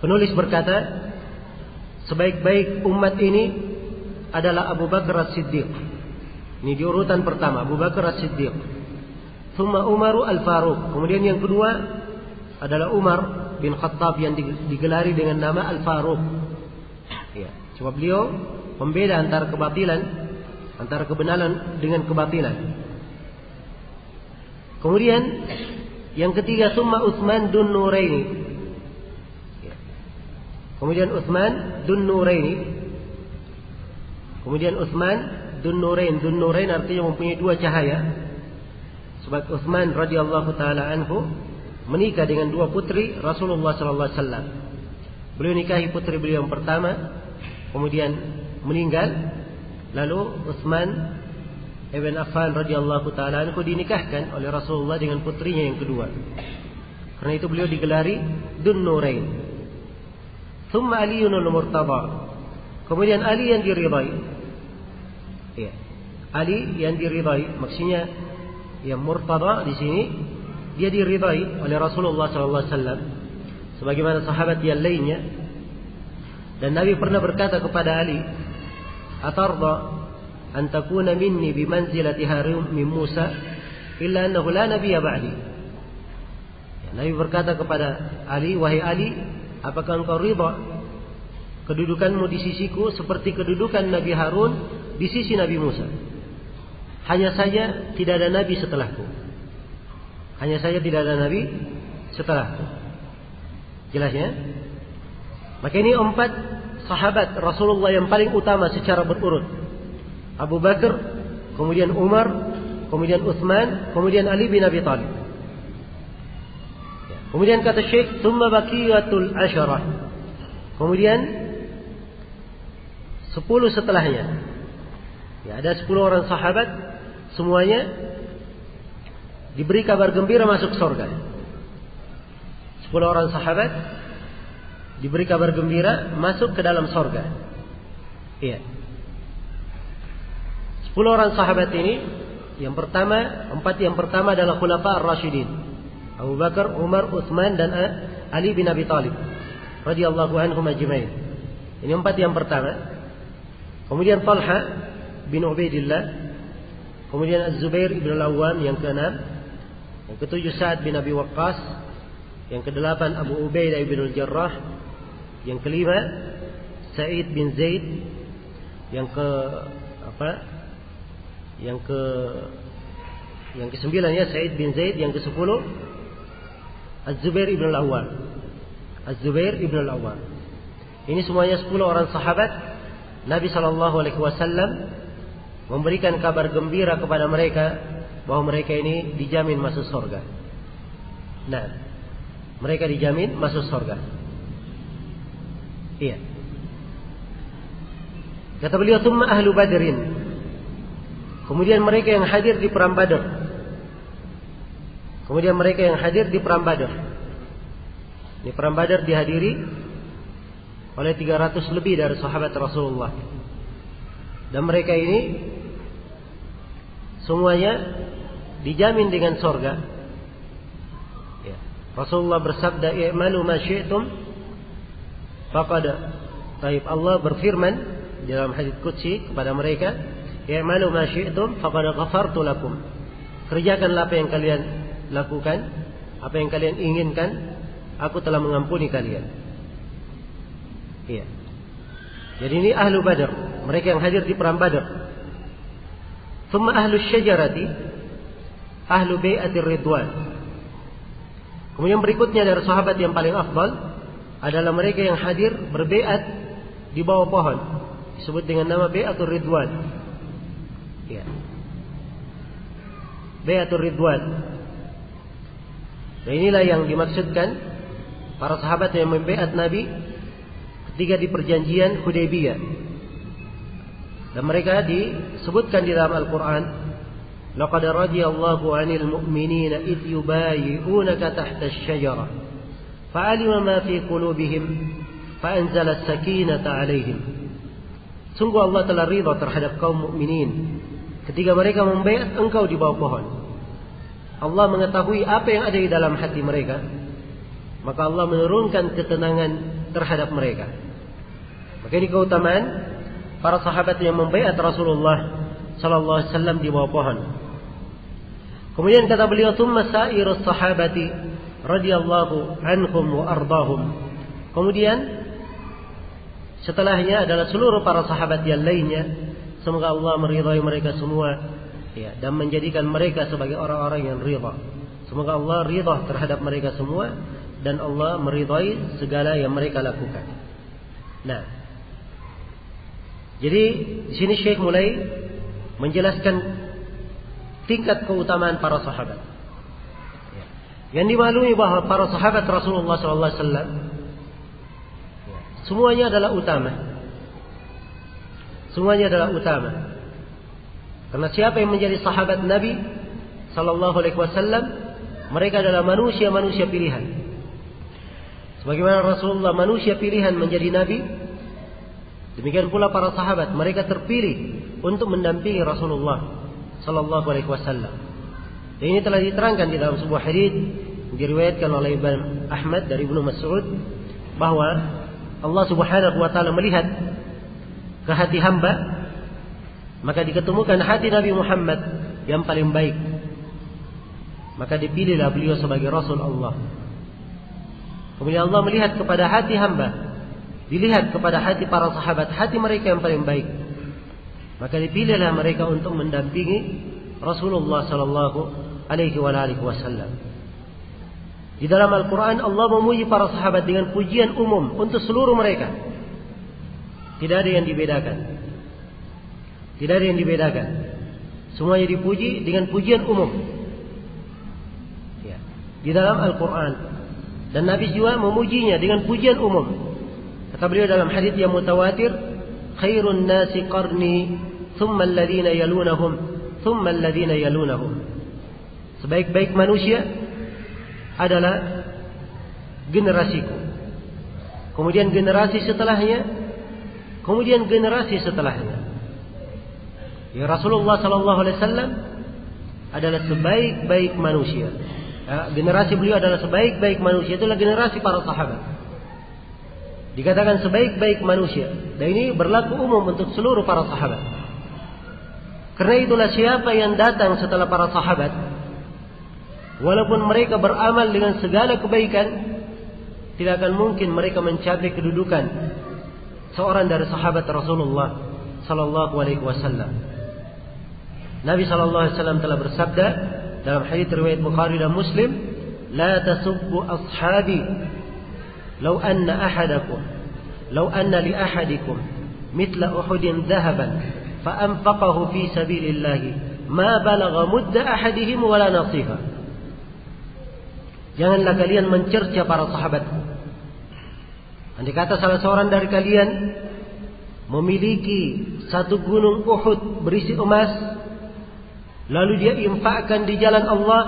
Penulis berkata, sebaik-baik umat ini adalah Abu Bakar as-Siddiq. Ini di urutan pertama, Abu Bakar as-Siddiq. Thumma Umar al-Faruq. Kemudian yang kedua adalah Umar bin Khattab yang digelari dengan nama Al-Faruq. Ya, sebab beliau membeda antara kebatilan, antara kebenaran dengan kebatilan. Kemudian yang ketiga, thumma Uthman dzun Nuraini. Ya. Kemudian Uthman dzun Nuraini. Kemudian Uthman dzun Nurain. Dzun Nurain artinya mempunyai dua cahaya. Sebab Uthman radhiyallahu taala anhu menikah dengan dua putri Rasulullah sallallahu alaihi wasallam. Beliau nikahi putri beliau yang pertama, kemudian meninggal. Lalu Utsman ibn Affan radhiyallahu taala anhu dinikahkan oleh Rasulullah dengan putrinya yang kedua. Karena itu beliau digelari Dzun Nurain. Tsumma Aliyun al-Murtada. Kemudian Ali yang diridai. Ya. Ali yang diridai, maksudnya yang murtada di sini dia diridai oleh Rasulullah sallallahu alaihi wasallam sebagaimana sahabat yang lainnya. Dan Nabi pernah berkata kepada Ali, "Atarda an takuna minni bi manzilati Harun min Musa illa annahu la nabiyya ba'di." Ya, Nabi berkata kepada Ali, "Wahai Ali, apakah engkau ridha kedudukanmu di sisiku seperti kedudukan Nabi Harun di sisi Nabi Musa? Hanya saja tidak ada nabi setelahku. Hanya saja tidak ada nabi setelahku." Jelasnya? Maka ini 4 sahabat Rasulullah yang paling utama secara berurut. Abu Bakar, kemudian Umar, kemudian Utsman, kemudian Ali bin Abi Thalib. Kemudian kata Syekh, "Tsumma baqiyatul asyarah." Kemudian 10 setelahnya. Ya, ada 10 orang sahabat, semuanya diberi kabar gembira masuk surga. 10 orang sahabat diberi kabar gembira masuk ke dalam surga. Iya. 10 orang sahabat ini, yang pertama, 4 yang pertama adalah Khulafa ar-Rasyidin. Abu Bakar, Umar, Utsman dan Ali bin Abi Thalib radhiyallahu anhum ajma'in. Ini 4 yang pertama. Kemudian Talha bin Ubaidillah, kemudian Az-Zubair ibn al-Awwam yang ke-6, yang ke-7 Sa'ad bin Abi Waqqas, yang ke-8 Abu Ubaidah ibn al-Jarrah, yang ke-5 Sa'id bin Zaid, yang ke-9 ya Sa'id bin Zaid, yang ke-10 Az-Zubair ibn al-Awwam. Az-Zubair ibn al-Awwam. Ini semuanya 10 orang sahabat Nabi sallallahu alaihi wasallam memberikan kabar gembira kepada mereka bahwa mereka ini dijamin masuk surga. Nah, mereka dijamin masuk surga. Iya. Kata beliau, "Tsumma ahlu Badrin." Kemudian mereka yang hadir di perang Badar. Kemudian mereka yang hadir di perang Badar. Ini perang Badar dihadiri oleh 300 lebih dari sahabat Rasulullah. Dan mereka ini semuanya dijamin dengan surga. Ya. Rasulullah bersabda, "I'malu ma syi'tum faqad." Taib, Allah berfirman dalam hadits qudsi kepada mereka, "I'malu ma syi'tum faqad ghafartu lakum." Kerjakanlah apa yang kalian lakukan, apa yang kalian inginkan, aku telah mengampuni kalian. Iya. Jadi ini ahlu Badar, mereka yang hadir di perang Badar. Tsumma ahlu syajarati, ahlu bai'atir ridwan. Kemudian berikutnya dari sahabat yang paling afdal adalah mereka yang hadir berbaiat di bawah pohon, disebut dengan nama bai'atur ridwan. Iya. Bai'atur ridwan. Dan inilah yang dimaksudkan para sahabat yang membaiat Nabi ketika di perjanjian Hudaybiyah. Dan mereka disebutkan di dalam Al-Quran, "Laqad radiyallahu 'anil mu'minina idh yubayyi'unaka tahta asy-syajarah, fa'alima ma fi qulubihim, fa'anzala as-sakinata 'alaihim." Sungguh Allah telah ridha terhadap kaum mukminin ketika mereka membaiat engkau di bawah pohon. Allah mengetahui apa yang ada di dalam hati mereka, maka Allah menurunkan ketenangan terhadap mereka. Maka ini keutamaan para sahabat yang membaiat Rasulullah sallallahu alaihi wasallam di bawah pohon. Kemudian kata beliau, "Tsumma sairus sahabati radhiyallahu anhum wa ardahum." Kemudian setelahnya adalah seluruh para sahabat yang lainnya, semoga Allah meridhai mereka semua, ya, dan menjadikan mereka sebagai orang-orang yang ridha. Semoga Allah ridha terhadap mereka semua dan Allah meridhai segala yang mereka lakukan. Nah, jadi di sini Syekh mulai menjelaskan tingkat keutamaan para sahabat. Yang dimaklumi bahwa para sahabat Rasulullah SAW semuanya adalah utama. Semuanya adalah utama. Karena siapa yang menjadi sahabat Nabi Sallallahu Alaihi Wasallam, mereka adalah manusia-manusia pilihan. Sebagaimana Rasulullah manusia pilihan menjadi nabi, demikian pula para sahabat, mereka terpilih untuk mendampingi Rasulullah sallallahu alaihi wasallam. Dan ini telah diterangkan di dalam sebuah hadis diriwayatkan oleh Imam Ahmad dari Ibnu Mas'ud bahwa Allah Subhanahu wa taala melihat ke hati hamba, maka diketemukan hati Nabi Muhammad yang paling baik. Maka dipilihlah beliau sebagai Rasul Allah. Kemudian Allah melihat kepada hati hamba, dilihat kepada hati para sahabat, hati mereka yang paling baik. Maka dipilihlah mereka untuk mendampingi Rasulullah sallallahu alaihi wasallam. Di dalam Al-Quran Allah memuji para sahabat dengan pujian umum untuk seluruh mereka. Tidak ada yang dibedakan. Tidak ada yang dibedakan. Semuanya dipuji dengan pujian umum. Ya. Di dalam Al-Quran. Dan Nabi juga memujinya dengan pujian umum. Kata beliau dalam hadits yang mutawatir, khairun nasi qarni, thumma alladhina yalunahum, thumma alladhina yalunahum. Sebaik-baik manusia adalah generasiku. Kemudian generasi setelahnya, kemudian generasi setelahnya. Ya, Rasulullah sallallahu alaihi wasallam adalah sebaik-baik manusia. Generasi beliau adalah sebaik-baik manusia, itulah generasi para sahabat. Dikatakan sebaik-baik manusia, dan ini berlaku umum untuk seluruh para sahabat. Karena itulah siapa yang datang setelah para sahabat, walaupun mereka beramal dengan segala kebaikan, tidak akan mungkin mereka mencapai kedudukan seorang dari sahabat Rasulullah sallallahu alaihi wasallam. Nabi sallallahu alaihi wasallam telah bersabda dalam hadits riwayat Bukhari dan Muslim, "La tasubbu ashabi, law anna li ahadikum mithla Uhudin dhahaban fa anfaqahu fi sabilillah ma balagha mudda ahadihim wala nasifa." Janganlah kalian mencerca para sahabatku. Andai kata salah seorang dari kalian memiliki satu gunung Uhud berisi emas, lalu dia infakkan di jalan Allah,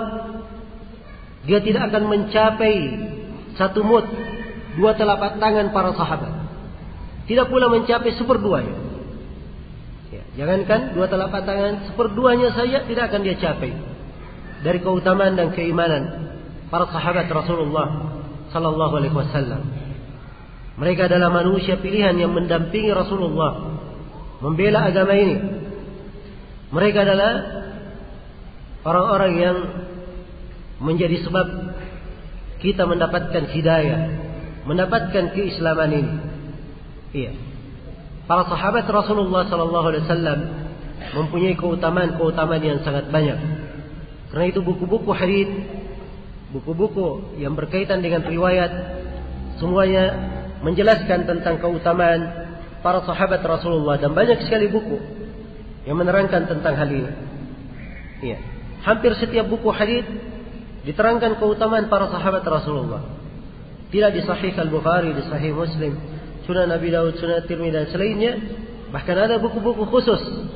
dia tidak akan mencapai satu mud, 2 telapak tangan para sahabat. Tidak pula mencapai 1/2-nya. Ya, jangankan 2 telapak tangan, 1/2-nya saja tidak akan dia capai dari keutamaan dan keimanan para sahabat Rasulullah sallallahu alaihi wasallam. Mereka adalah manusia pilihan yang mendampingi Rasulullah membela agama ini. Mereka adalah orang-orang yang menjadi sebab kita mendapatkan hidayah, mendapatkan keislaman ini. Iya. Para sahabat Rasulullah sallallahu alaihi wasallam mempunyai keutamaan yang sangat banyak. Karena itu buku-buku hadits, buku-buku yang berkaitan dengan riwayat, semuanya menjelaskan tentang keutamaan para sahabat Rasulullah, dan banyak sekali buku yang menerangkan tentang hal ini. Iya. Hampir setiap buku hadits diterangkan keutamaan para sahabat Rasulullah. Tidak di Sahih Al-Bukhari, di Sahih Muslim, Sunan Abi Dawud, Sunan Tirmidzi dan selainnya. Bahkan ada buku-buku khusus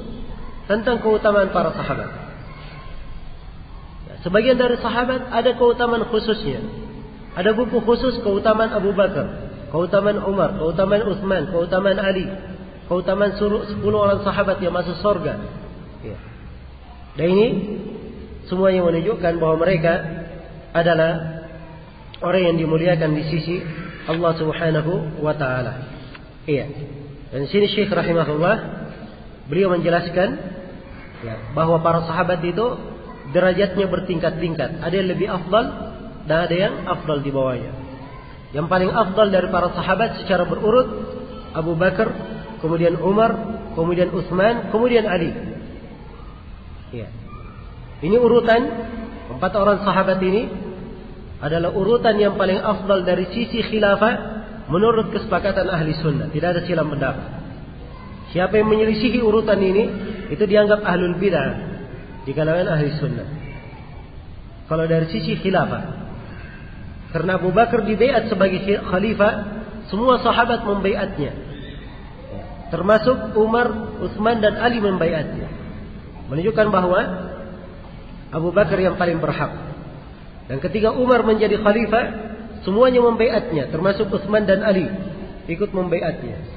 tentang keutamaan para sahabat. Sebagian dari sahabat ada keutamaan khususnya. Ada buku khusus keutamaan Abu Bakar, keutamaan Umar, keutamaan Utsman, keutamaan Ali, keutamaan 10 orang sahabat yang masuk surga. Ya. Dan ini semuanya menunjukkan bahwa mereka adalah orang yang dimuliakan di sisi Allah Subhanahu wa taala. Iya. Dan di sini Syekh rahimahullah beliau menjelaskan ya, bahwa para sahabat itu derajatnya bertingkat-tingkat. Ada yang lebih afdal dan ada yang afdal di bawahnya. Yang paling afdal dari para sahabat secara berurut Abu Bakar, kemudian Umar, kemudian Utsman, kemudian Ali. Ya. Ini urutan 4 orang sahabat ini adalah urutan yang paling afdal dari sisi khilafah menurut kesepakatan ahli sunnah. Tidak ada silang pendapat. Siapa yang menyelisihi urutan ini itu dianggap ahlul bid'ah di kalangan ahli sunnah. Kalau dari sisi khilafah, karena Abu Bakar dibaiat sebagai khalifah, semua sahabat membaiatnya, termasuk Umar, Utsman dan Ali membaiatnya, menunjukkan bahwa Abu Bakar yang paling berhak. Dan ketika Umar menjadi khalifah, semuanya membaiatnya, termasuk Utsman dan Ali ikut membaiatnya.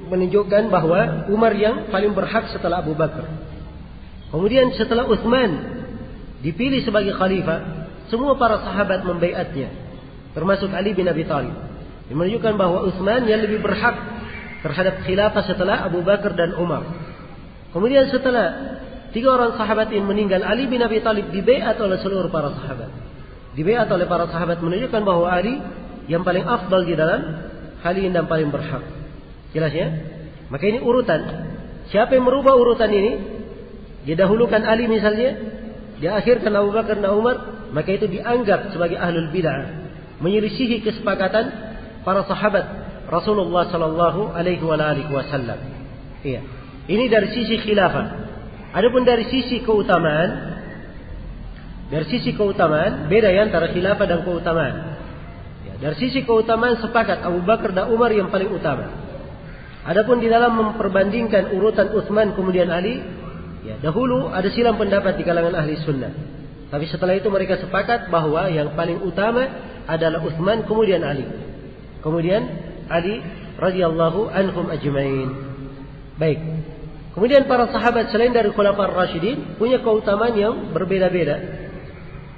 Menunjukkan bahwa Umar yang paling berhak setelah Abu Bakar. Kemudian setelah Utsman dipilih sebagai khalifah, semua para sahabat membaiatnya, termasuk Ali bin Abi Thalib. Ini menunjukkan bahwa Utsman yang lebih berhak terhadap khilafah setelah Abu Bakar dan Umar. Kemudian setelah 3 orang sahabat ini meninggal, Ali bin Abi Thalib dibaiat oleh seluruh para sahabat. Dibaiat oleh para sahabat menunjukkan bahwa Ali yang paling afdal di dalam hal ini dan paling berhak. Jelas ya? Maka ini urutan. Siapa yang merubah urutan ini? Dia dahulukan Ali misalnya, dia akhirkan Abu Bakar dan Umar, maka itu dianggap sebagai ahlul bid'ah, menyelisihi kesepakatan para sahabat Rasulullah sallallahu alaihi wasallam. Iya. Ini dari sisi khilafah. Adapun dari sisi keutamaan, beda ya antara khilafah dan keutamaan. Ya, dari sisi keutamaan sepakat Abu Bakar dan Umar yang paling utama. Adapun di dalam memperbandingkan urutan Utsman kemudian Ali, ya dahulu ada silang pendapat di kalangan ahli sunnah. Tapi setelah itu mereka sepakat bahwa yang paling utama adalah Utsman kemudian Ali. Kemudian Ali radhiyallahu anhum ajmain. Baik. Kemudian para sahabat selain dari Khulafaur Rasyidin punya keutamaan yang berbeda-beda.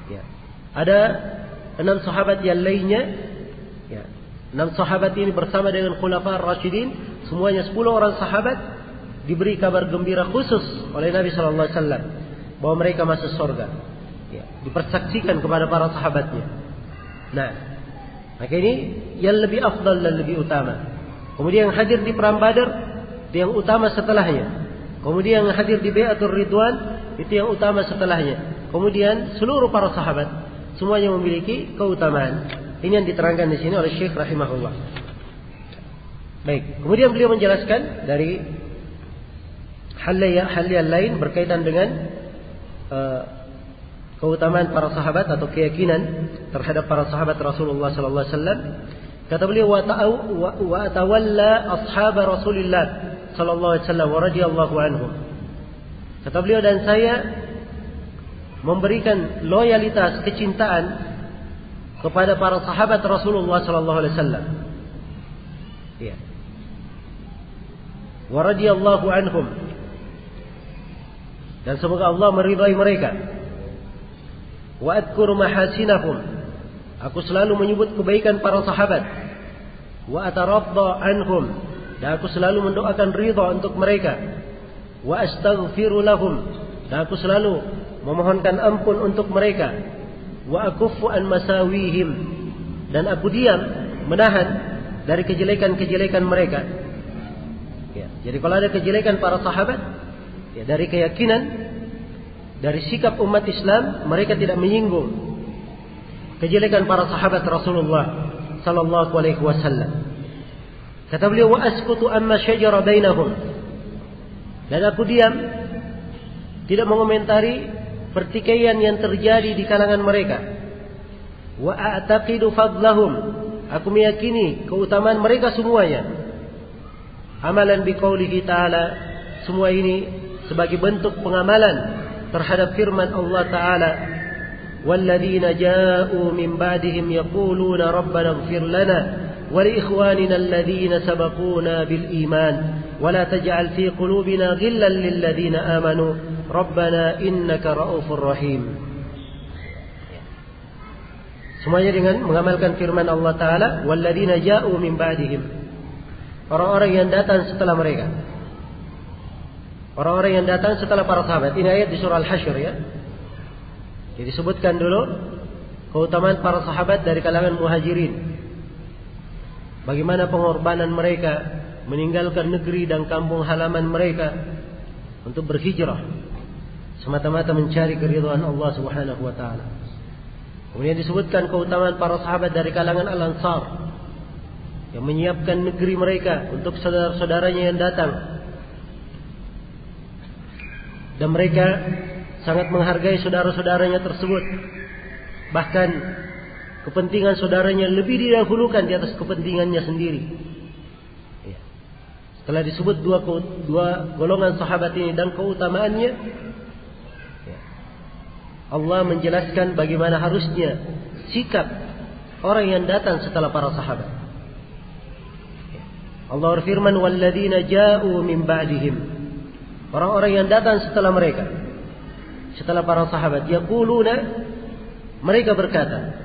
Ya. Ada 6 sahabat yang lainnya. Ya. 6 sahabat ini bersama dengan Khulafaur Rasyidin, semuanya 10 orang sahabat diberi kabar gembira khusus oleh Nabi sallallahu alaihi wasallam bahwa mereka masuk surga. Ya. Dipersaksikan kepada para sahabatnya. Nah, maka ini yang lebih afdal dan lebih utama. Kemudian yang hadir di perang Badar, itu yang utama setelahnya. Kemudian yang hadir di Bai'atul Ridwan, itu yang utama setelahnya. Kemudian seluruh para sahabat semuanya memiliki keutamaan. Ini yang diterangkan di sini oleh Syekh rahimahullah. Baik, kemudian beliau menjelaskan dari hal yang lain berkaitan dengan keutamaan para sahabat atau keyakinan terhadap para sahabat Rasulullah sallallahu alaihi wasallam. Kata beliau, wa atawalla ashab Rasulillah sallallahu alaihi wasallam wa radhiyallahu anhum. Kata beliau, dan saya memberikan loyalitas, kecintaan kepada para sahabat Rasulullah sallallahu alaihi wasallam. Ya. Wa radhiyallahu anhum. Dan semoga Allah meridai mereka. Wa adhkuru mahasinahum. Aku selalu menyebut kebaikan para sahabat. Wa ataradda anhum. Dan aku selalu mendoakan ridha untuk mereka. Wa astaghfiru lahum. Dan aku selalu memohonkan ampun untuk mereka. Wa akuffu an masawihim. Dan aku diam, menahan dari kejelekan-kejelekan mereka. Ya, jadi kalau ada kejelekan para sahabat, ya dari keyakinan, dari sikap umat Islam, mereka tidak menyinggung kejelekan para sahabat Rasulullah sallallahu alaihi wasallam. Kata beliau, wa askutu amma syajara bainahum. Dan aku diam, tidak mengomentari pertikaian yang terjadi di kalangan mereka. Wa a'taqidu fadlahum. Aku meyakini keutamaan mereka semuanya. Amalan biqaulihi ta'ala. Semua ini sebagai bentuk pengamalan terhadap firman Allah Ta'ala. وَالَّذِينَ جَاءُوا مِنْ بَعْدِهِمْ يَقُولُونَ رَبَّنَا اغْفِرْ لَنَا وَلِإِخْوَانِنَا الَّذِينَ سَبَقُونَا بِالْإِيمَانِ وَلَا تَجْعَلْ فِي قُلُوبِنَا غِلًّا لِلَّذِينَ آمَنُوا رَبَّنَا إِنَّكَ رَءُوفٌ رَحِيمٌ. Semuanya dengan mengamalkan firman Allah Ta'ala, وَالَّذِينَ جَاءُوا مِنْ بَعْدِهِمْ. Orang-orang yang datang setelah mereka. Orang-orang yang datang setelah para sahabat. Ini ayat di surah Al-Hasyr ya. Jadi disebutkan dulu keutamaan para sahabat dari kalangan muhajirin. Bagaimana pengorbanan mereka meninggalkan negeri dan kampung halaman mereka untuk berhijrah semata-mata mencari keridhaan Allah Subhanahu wa taala. Kemudian disebutkan keutamaan para sahabat dari kalangan Al-Ansar yang menyiapkan negeri mereka untuk saudara-saudaranya yang datang. Dan mereka sangat menghargai saudara-saudaranya tersebut. Bahkan kepentingan saudaranya lebih didahulukan di atas kepentingannya sendiri. Ya. Setelah disebut dua golongan sahabat ini dan keutamaannya, ya. Allah menjelaskan bagaimana harusnya sikap orang yang datang setelah para sahabat. Allah berfirman, "Walladzina ja'u min ba'dihim." Orang-orang yang datang setelah mereka, setelah para sahabat, yaquluna, mereka berkata,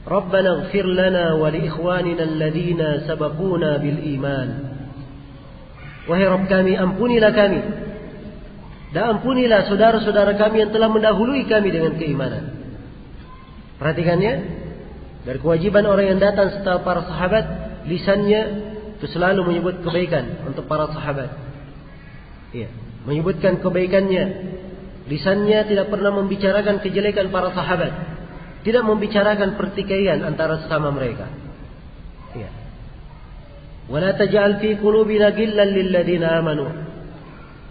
"Rabbana ighfir lana wa li ikhwanina alladzina sabaquna bil iman." Wahai Rabb kami, ampunilah kami dan ampunilah saudara-saudara kami yang telah mendahului kami dengan keimanan. Perhatikannya, dari kewajiban orang yang datang setelah para sahabat, lisannya itu selalu menyebut kebaikan untuk para sahabat. Iya, menyebutkan kebaikannya. Lisannya tidak pernah membicarakan kejelekan para sahabat, tidak membicarakan pertikaian antara sesama mereka. Iya. Wala taj'al fi qulubina ghillan lil ladzina amanu.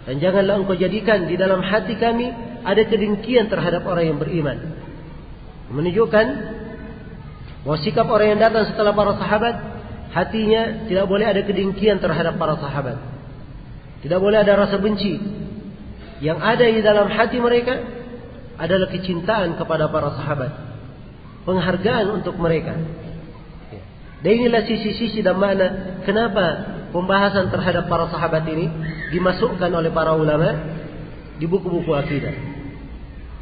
Dan janganlah engkau jadikan di dalam hati kami ada kedengkian terhadap orang yang beriman. Menunjukkan bahwa sikap orang yang datang setelah para sahabat, hatinya tidak boleh ada kedengkian terhadap para sahabat. Tidak boleh ada rasa benci. Yang ada di dalam hati mereka adalah kecintaan kepada para sahabat, penghargaan untuk mereka. Dan inilah sisi-sisi dan makna kenapa pembahasan terhadap para sahabat ini dimasukkan oleh para ulama di buku-buku akidah.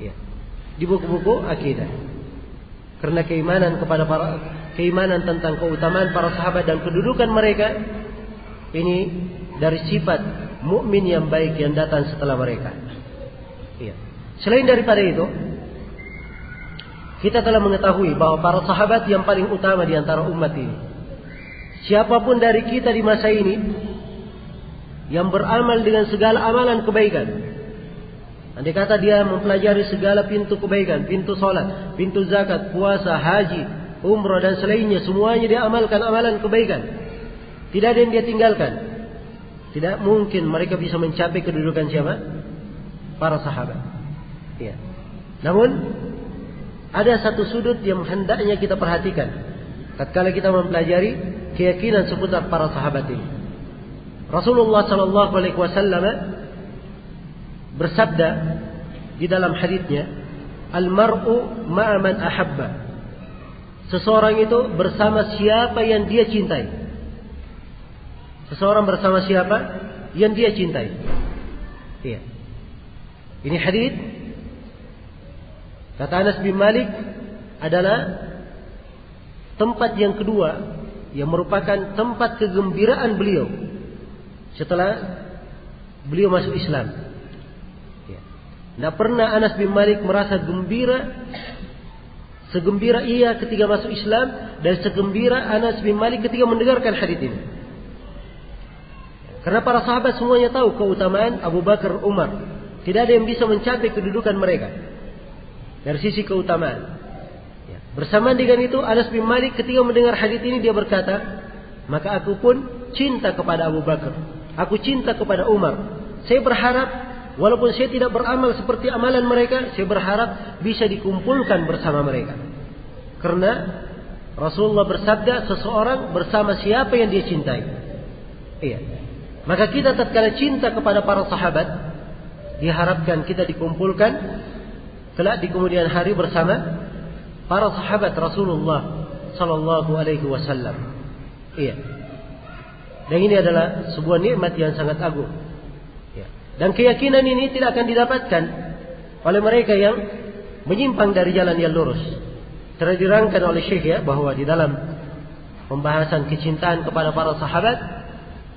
Ya, di buku-buku akidah. Karena keimanan tentang keutamaan para sahabat dan kedudukan mereka ini dari sifat mukmin yang baik yang datang setelah mereka. Ya. Selain daripada itu, kita telah mengetahui bahwa para sahabat yang paling utama di antara umat ini. Siapapun dari kita di masa ini yang beramal dengan segala amalan kebaikan, andai kata dia mempelajari segala pintu kebaikan, pintu salat, pintu zakat, puasa, haji, umrah dan selainnya, semuanya dia amalkan amalan kebaikan. Tidak ada yang dia tinggalkan. Tidak mungkin mereka bisa mencapai kedudukan siapa? Para sahabat. Ya. Namun ada satu sudut yang hendaknya kita perhatikan tatkala kita mempelajari keyakinan seputar para sahabat ini. Rasulullah sallallahu alaihi wasallam bersabda di dalam hadisnya, "Al-mar'u ma'a man ahabba." Seseorang itu bersama siapa yang dia cintai. Seseorang bersama siapa yang dia cintai. Iya. Ini hadis, kata Anas bin Malik, adalah tempat yang kedua yang merupakan tempat kegembiraan beliau setelah beliau masuk Islam. Ya. Tidak pernah Anas bin Malik merasa gembira segembira ia ketika masuk Islam dan segembira Anas bin Malik ketika mendengarkan hadis ini. Karena para sahabat semuanya tahu keutamaan Abu Bakar, Umar. Tidak ada yang bisa mencapai kedudukan mereka dari sisi keutamaan. Ya. Bersamaan dengan itu, Anas bin Malik ketika mendengar hadis ini dia berkata, maka aku pun cinta kepada Abu Bakar, aku cinta kepada Umar. Saya berharap, walaupun saya tidak beramal seperti amalan mereka, saya berharap bisa dikumpulkan bersama mereka. Karena Rasulullah bersabda, seseorang bersama siapa yang dia cintai. Iya. Maka kita tatkala cinta kepada para sahabat, diharapkan kita dikumpulkan kelak di kemudian hari bersama para sahabat Rasulullah sallallahu alaihi wasallam. Iya. Dan ini adalah sebuah nikmat yang sangat agung. Ya. Dan keyakinan ini tidak akan didapatkan oleh mereka yang menyimpang dari jalan yang lurus. Telah dirangkan oleh Syekh ya bahwa di dalam pembahasan kecintaan kepada para sahabat,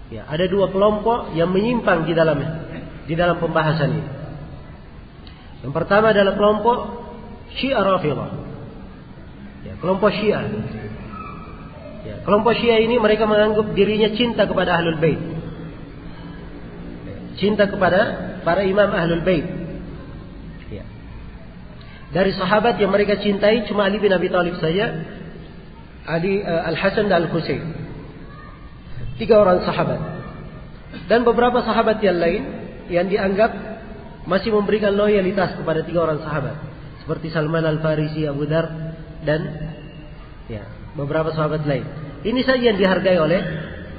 ya, ada dua kelompok yang menyimpang di dalam pembahasan ini. Yang pertama adalah kelompok Syiah Rafidhah. Ya, kelompok Syiah. Ya, kelompok Syiah ini mereka menganggap dirinya cinta kepada Ahlul Bait. Cinta kepada para imam Ahlul Bait. Ya. Dari sahabat yang mereka cintai cuma Ali bin Abi Thalib saja, Ali, Al-Hasan dan Al-Husain. 3 orang sahabat. Dan beberapa sahabat yang lain yang dianggap masih memberikan loyalitas kepada 3 orang sahabat. Seperti Salman Al-Farisi, Abu Dar, dan ya, beberapa sahabat lain. Ini saja yang dihargai oleh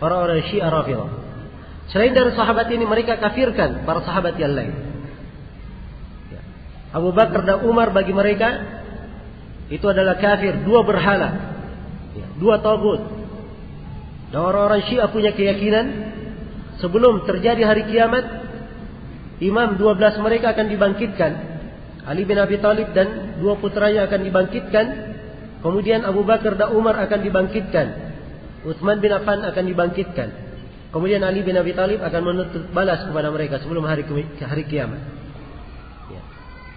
orang-orang Syiah Rafidhah. Selain dari sahabat ini mereka kafirkan para sahabat yang lain. Ya. Abu Bakar dan Umar bagi mereka itu adalah kafir, dua berhala, dua tagut. Dan orang-orang Syiah punya keyakinan sebelum terjadi hari kiamat, imam 12 mereka akan dibangkitkan. Ali bin Abi Thalib dan dua putranya akan dibangkitkan. Kemudian Abu Bakar dan Umar akan dibangkitkan. Utsman bin Affan akan dibangkitkan. Kemudian Ali bin Abi Thalib akan menuntut balas kepada mereka sebelum hari kiamat. Ya.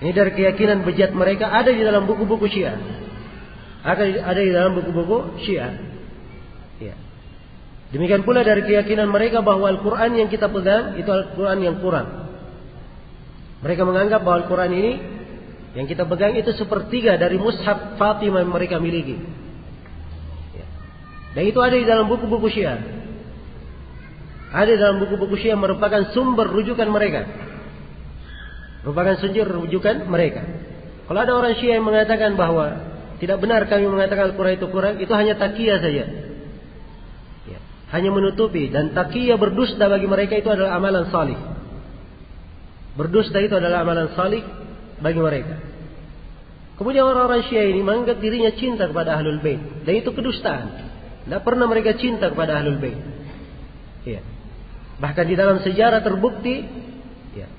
Ini dari keyakinan bejat mereka, ada di dalam buku-buku Syiah. Ada di dalam buku-buku Syiah. Ya. Demikian pula dari keyakinan mereka bahwa Al-Quran yang kita pegang itu Al-Quran yang kurang. Mereka menganggap bahwa Al-Quran ini yang kita pegang itu sepertiga dari mushaf Fatimah yang mereka miliki. Ya. Dan itu ada di dalam buku-buku Syiah. Ada dalam buku-buku Syiah merupakan sumber rujukan mereka. Merupakan sumber rujukan mereka. Kalau ada orang Syiah yang mengatakan bahwa tidak benar kami mengatakan Al-Quran itu kurang, itu hanya taqiyah saja. Ya. Hanya menutupi. Dan taqiyah berdusta bagi mereka itu adalah amalan salih. Berdusta itu adalah amalan salih bagi mereka. Kemudian orang-orang Syiah ini menganggap dirinya cinta kepada Ahlul Bait. Dan itu kedustaan. Tidak pernah mereka cinta kepada Ahlul Bait. Ya. Bahkan di dalam sejarah terbukti, ya,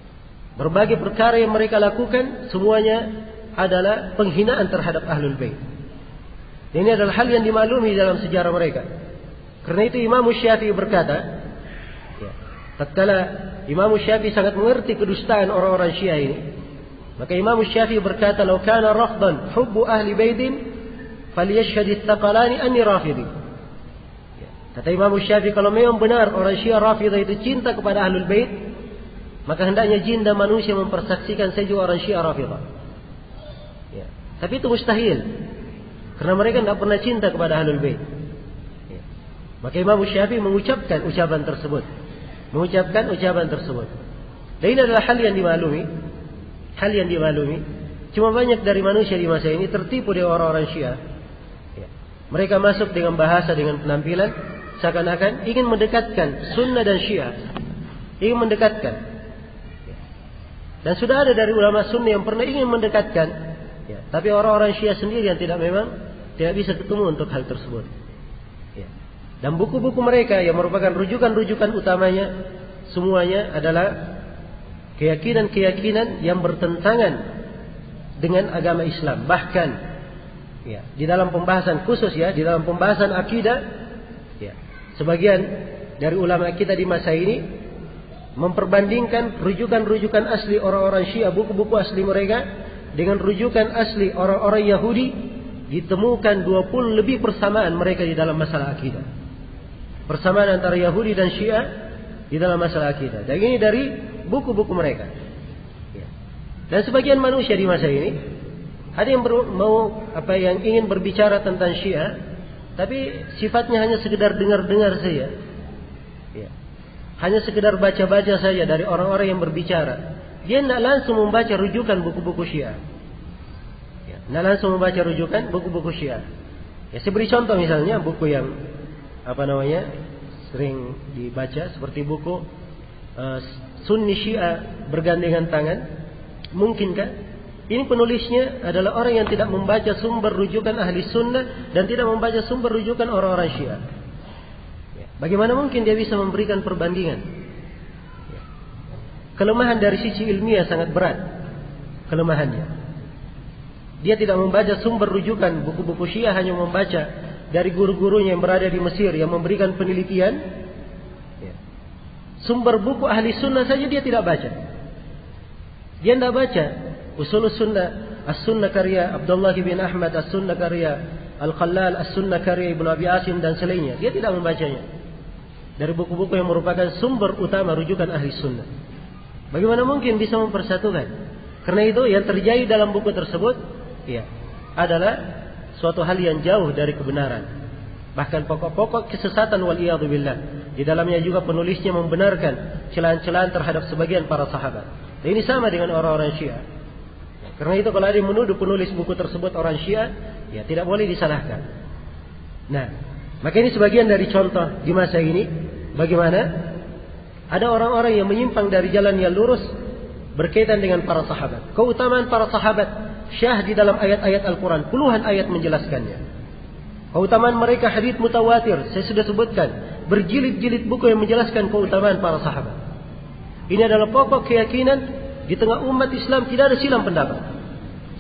berbagai perkara yang mereka lakukan semuanya adalah penghinaan terhadap Ahlul Bait. Dan ini adalah hal yang dimaklumi dalam sejarah mereka. Karena itu Imam Syafi'i berkata, ya, tatkala Imam Syafi'i sangat mengerti kedustaan orang-orang Syiah ini, maka Imam Syafi'i berkata, "Lau kana rafdan hubbu ahli baitin falyashhad ats-tsaqalani anni rafidi." Kata Imam Syafi'i, kalau memang benar orang Syiah Rafidah itu cinta kepada Ahlul Bait, maka hendaknya jin dan manusia mempersaksikan saya juga orang Syiah Rafidah. Ya. Tapi itu mustahil, karena mereka tidak pernah cinta kepada Ahlul Bait. Ya. Maka Imam Syafi'i mengucapkan ucapan tersebut. Dan ini adalah hal yang dimaklumi. Cuma banyak dari manusia di masa ini tertipu dengan orang-orang Syiah. Ya. Mereka masuk dengan bahasa, dengan penampilan seakan-akan ingin mendekatkan sunnah dan Syiah. Ingin mendekatkan. Dan sudah ada dari ulama sunnah yang pernah ingin mendekatkan. Ya. Tapi orang-orang Syiah sendiri yang tidak bisa ketemu untuk hal tersebut. Ya. Dan buku-buku mereka yang merupakan rujukan-rujukan utamanya, semuanya adalah keyakinan-keyakinan yang bertentangan dengan agama Islam. Bahkan ya, di dalam pembahasan khusus ya, di dalam pembahasan akidah, ya, sebagian dari ulama kita di masa ini memperbandingkan rujukan-rujukan asli orang-orang Syiah, buku-buku asli mereka dengan rujukan asli orang-orang Yahudi, ditemukan 20 lebih persamaan mereka di dalam masalah akidah. Persamaan antara Yahudi dan Syiah di dalam masalah akidah. Dan ini dari buku-buku mereka. Ya. Dan sebagian manusia di masa ini ada yang yang ingin berbicara tentang Syiah, tapi sifatnya hanya sekedar dengar-dengar saja. Ya. Hanya sekedar baca-baca saja dari orang-orang yang berbicara. Dia tidak langsung membaca rujukan buku-buku Syiah. Ya. Tidak langsung membaca rujukan buku-buku Syiah. Ya, saya beri contoh misalnya buku yang sering dibaca seperti buku Sunni Syiah bergandengan tangan. Mungkinkah? Ini penulisnya adalah orang yang tidak membaca sumber rujukan ahli sunnah dan tidak membaca sumber rujukan orang-orang Syiah. Ya. Bagaimana mungkin dia bisa memberikan perbandingan? Ya. Kelemahan dari sisi ilmiah sangat berat. Kelemahannya. Dia tidak membaca sumber rujukan buku-buku Syiah, hanya membaca dari guru-gurunya yang berada di Mesir yang memberikan penelitian. Ya. Sumber buku ahli sunnah saja dia tidak baca. Dia tidak baca Usul Sunnah, As-Sunnah karya Abdullah bin Ahmad, As-Sunnah karya Al-Khallal, As-Sunnah karya Ibnu Abi Asim dan selainnya. Dia tidak membacanya dari buku-buku yang merupakan sumber utama rujukan ahli sunnah. Bagaimana mungkin bisa mempersatukan? Karena itu yang terjadi dalam buku tersebut ya, adalah suatu hal yang jauh dari kebenaran. Bahkan pokok-pokok kesesatan waliyadu billah. Di dalamnya juga penulisnya membenarkan celaan-celaan terhadap sebagian para sahabat. Dan ini sama dengan orang-orang Syiah. Karena itu kalau ada yang menuduh penulis buku tersebut orang Syiah, ya tidak boleh disalahkan. Nah, maka ini sebagian dari contoh di masa ini bagaimana ada orang-orang yang menyimpang dari jalan yang lurus berkaitan dengan para sahabat. Keutamaan para sahabat syah di dalam ayat-ayat Al-Quran. Puluhan ayat menjelaskannya. Keutamaan mereka hadits mutawatir. Saya sudah sebutkan. Berjilid-jilid buku yang menjelaskan keutamaan para sahabat. Ini adalah pokok keyakinan di tengah umat Islam tidak ada silang pendapat.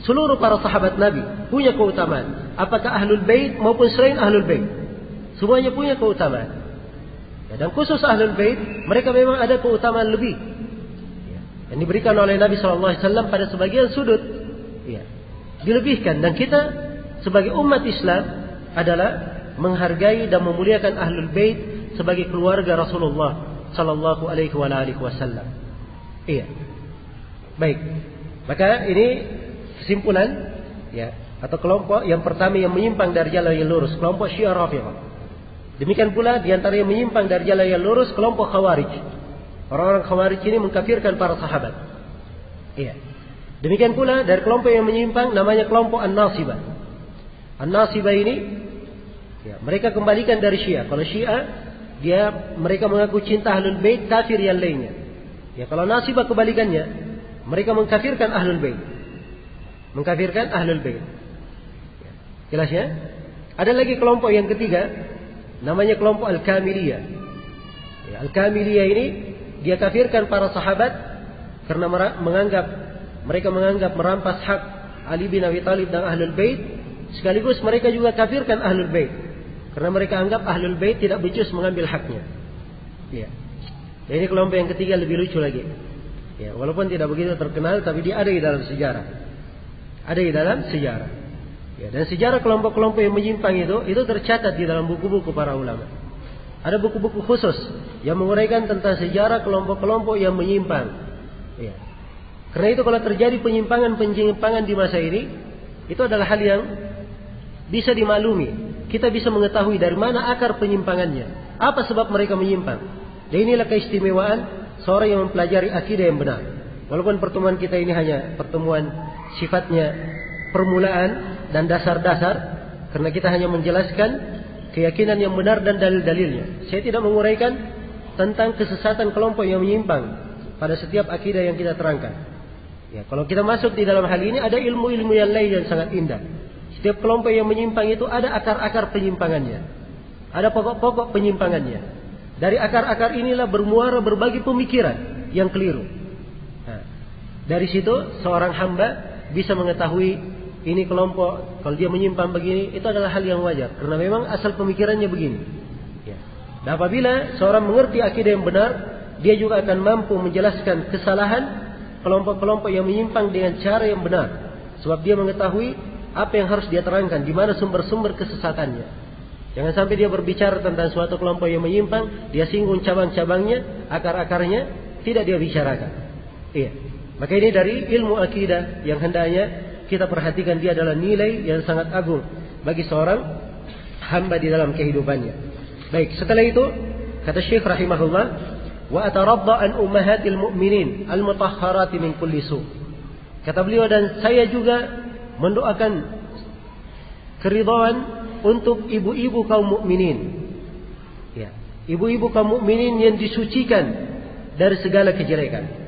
Seluruh para sahabat Nabi punya keutamaan. Apakah Ahlul Bait maupun selain Ahlul Bait. Semuanya punya keutamaan. Dan khusus Ahlul Bait, mereka memang ada keutamaan lebih. Yang diberikan oleh Nabi SAW pada sebagian sudut. Dilebihkan. Dan kita sebagai umat Islam adalah menghargai dan memuliakan Ahlul Bait sebagai keluarga Rasulullah Sallallahu Alaihi Wasallam. Iya. Baik. Maka ini kesimpulan atau kelompok yang pertama yang menyimpang dari jalan yang lurus, kelompok Syiah Rafidhah. Demikian pula di antara yang menyimpang dari jalan yang lurus kelompok Khawarij. Orang-orang Khawarij ini mengkafirkan para sahabat. Iya. Demikian pula dari kelompok yang menyimpang namanya kelompok An-Nasibah. An-Nasibah ini mereka kembalikan dari Syiah. Kalau Syiah mereka mengaku cinta Ahlul Bait, kafir yang lainnya. Kalau Nasibah kebalikannya, mereka mengkafirkan Ahlul Bait. Mengkafirkan Ahlul Bait. Jelas ya? Ada lagi kelompok yang ketiga, namanya kelompok Al-Kamiliyah. Al-Kamiliyah ini dia kafirkan para sahabat karena mereka menganggap merampas hak Ali bin Abi Thalib dan Ahlul Bait, sekaligus mereka juga kafirkan Ahlul Bait karena mereka anggap Ahlul Bait tidak becus mengambil haknya. Dan ini kelompok yang ketiga lebih lucu lagi. Walaupun tidak begitu terkenal, tapi dia ada di dalam sejarah. Ada di dalam sejarah. Dan sejarah kelompok-kelompok yang menyimpang itu tercatat di dalam buku-buku para ulama. Ada buku-buku khusus yang menguraikan tentang sejarah kelompok-kelompok yang menyimpang. Karena itu kalau terjadi penyimpangan di masa ini, itu adalah hal yang bisa dimaklumi. Kita bisa mengetahui dari mana akar penyimpangannya. Apa sebab mereka menyimpang. Dan inilah keistimewaan seorang yang mempelajari akidah yang benar. Walaupun pertemuan kita ini hanya pertemuan sifatnya permulaan dan dasar-dasar, karena kita hanya menjelaskan keyakinan yang benar dan dalil-dalilnya. Saya tidak menguraikan tentang kesesatan kelompok yang menyimpang pada setiap akidah yang kita terangkan. Kalau kita masuk di dalam hal ini, ada ilmu-ilmu yang lain yang sangat indah. Setiap kelompok yang menyimpang itu ada akar-akar penyimpangannya, ada pokok-pokok penyimpangannya. Dari akar-akar inilah bermuara berbagai pemikiran yang keliru. Dari situ seorang hamba bisa mengetahui ini kelompok, kalau dia menyimpang begini, itu adalah hal yang wajar. Karena memang asal pemikirannya begini. Dan apabila seorang mengerti akidah yang benar, dia juga akan mampu menjelaskan kesalahan kelompok-kelompok yang menyimpang dengan cara yang benar. Sebab dia mengetahui apa yang harus dia terangkan, di mana sumber-sumber kesesatannya. Jangan sampai dia berbicara tentang suatu kelompok yang menyimpang, dia singgung cabang-cabangnya, akar-akarnya, tidak dia bicarakan. Maka ini dari ilmu akidah yang hendaknya kita perhatikan, dia adalah nilai yang sangat agung bagi seorang hamba di dalam kehidupannya. Baik, setelah itu kata Syekh rahimahullah, wa ataradda an ummahatil mu'minin al-mutahharati min kulli su. Kata beliau, dan saya juga mendoakan keridhaan untuk ibu-ibu kaum mukminin. Ibu-ibu kaum mukminin yang disucikan dari segala kejelekan.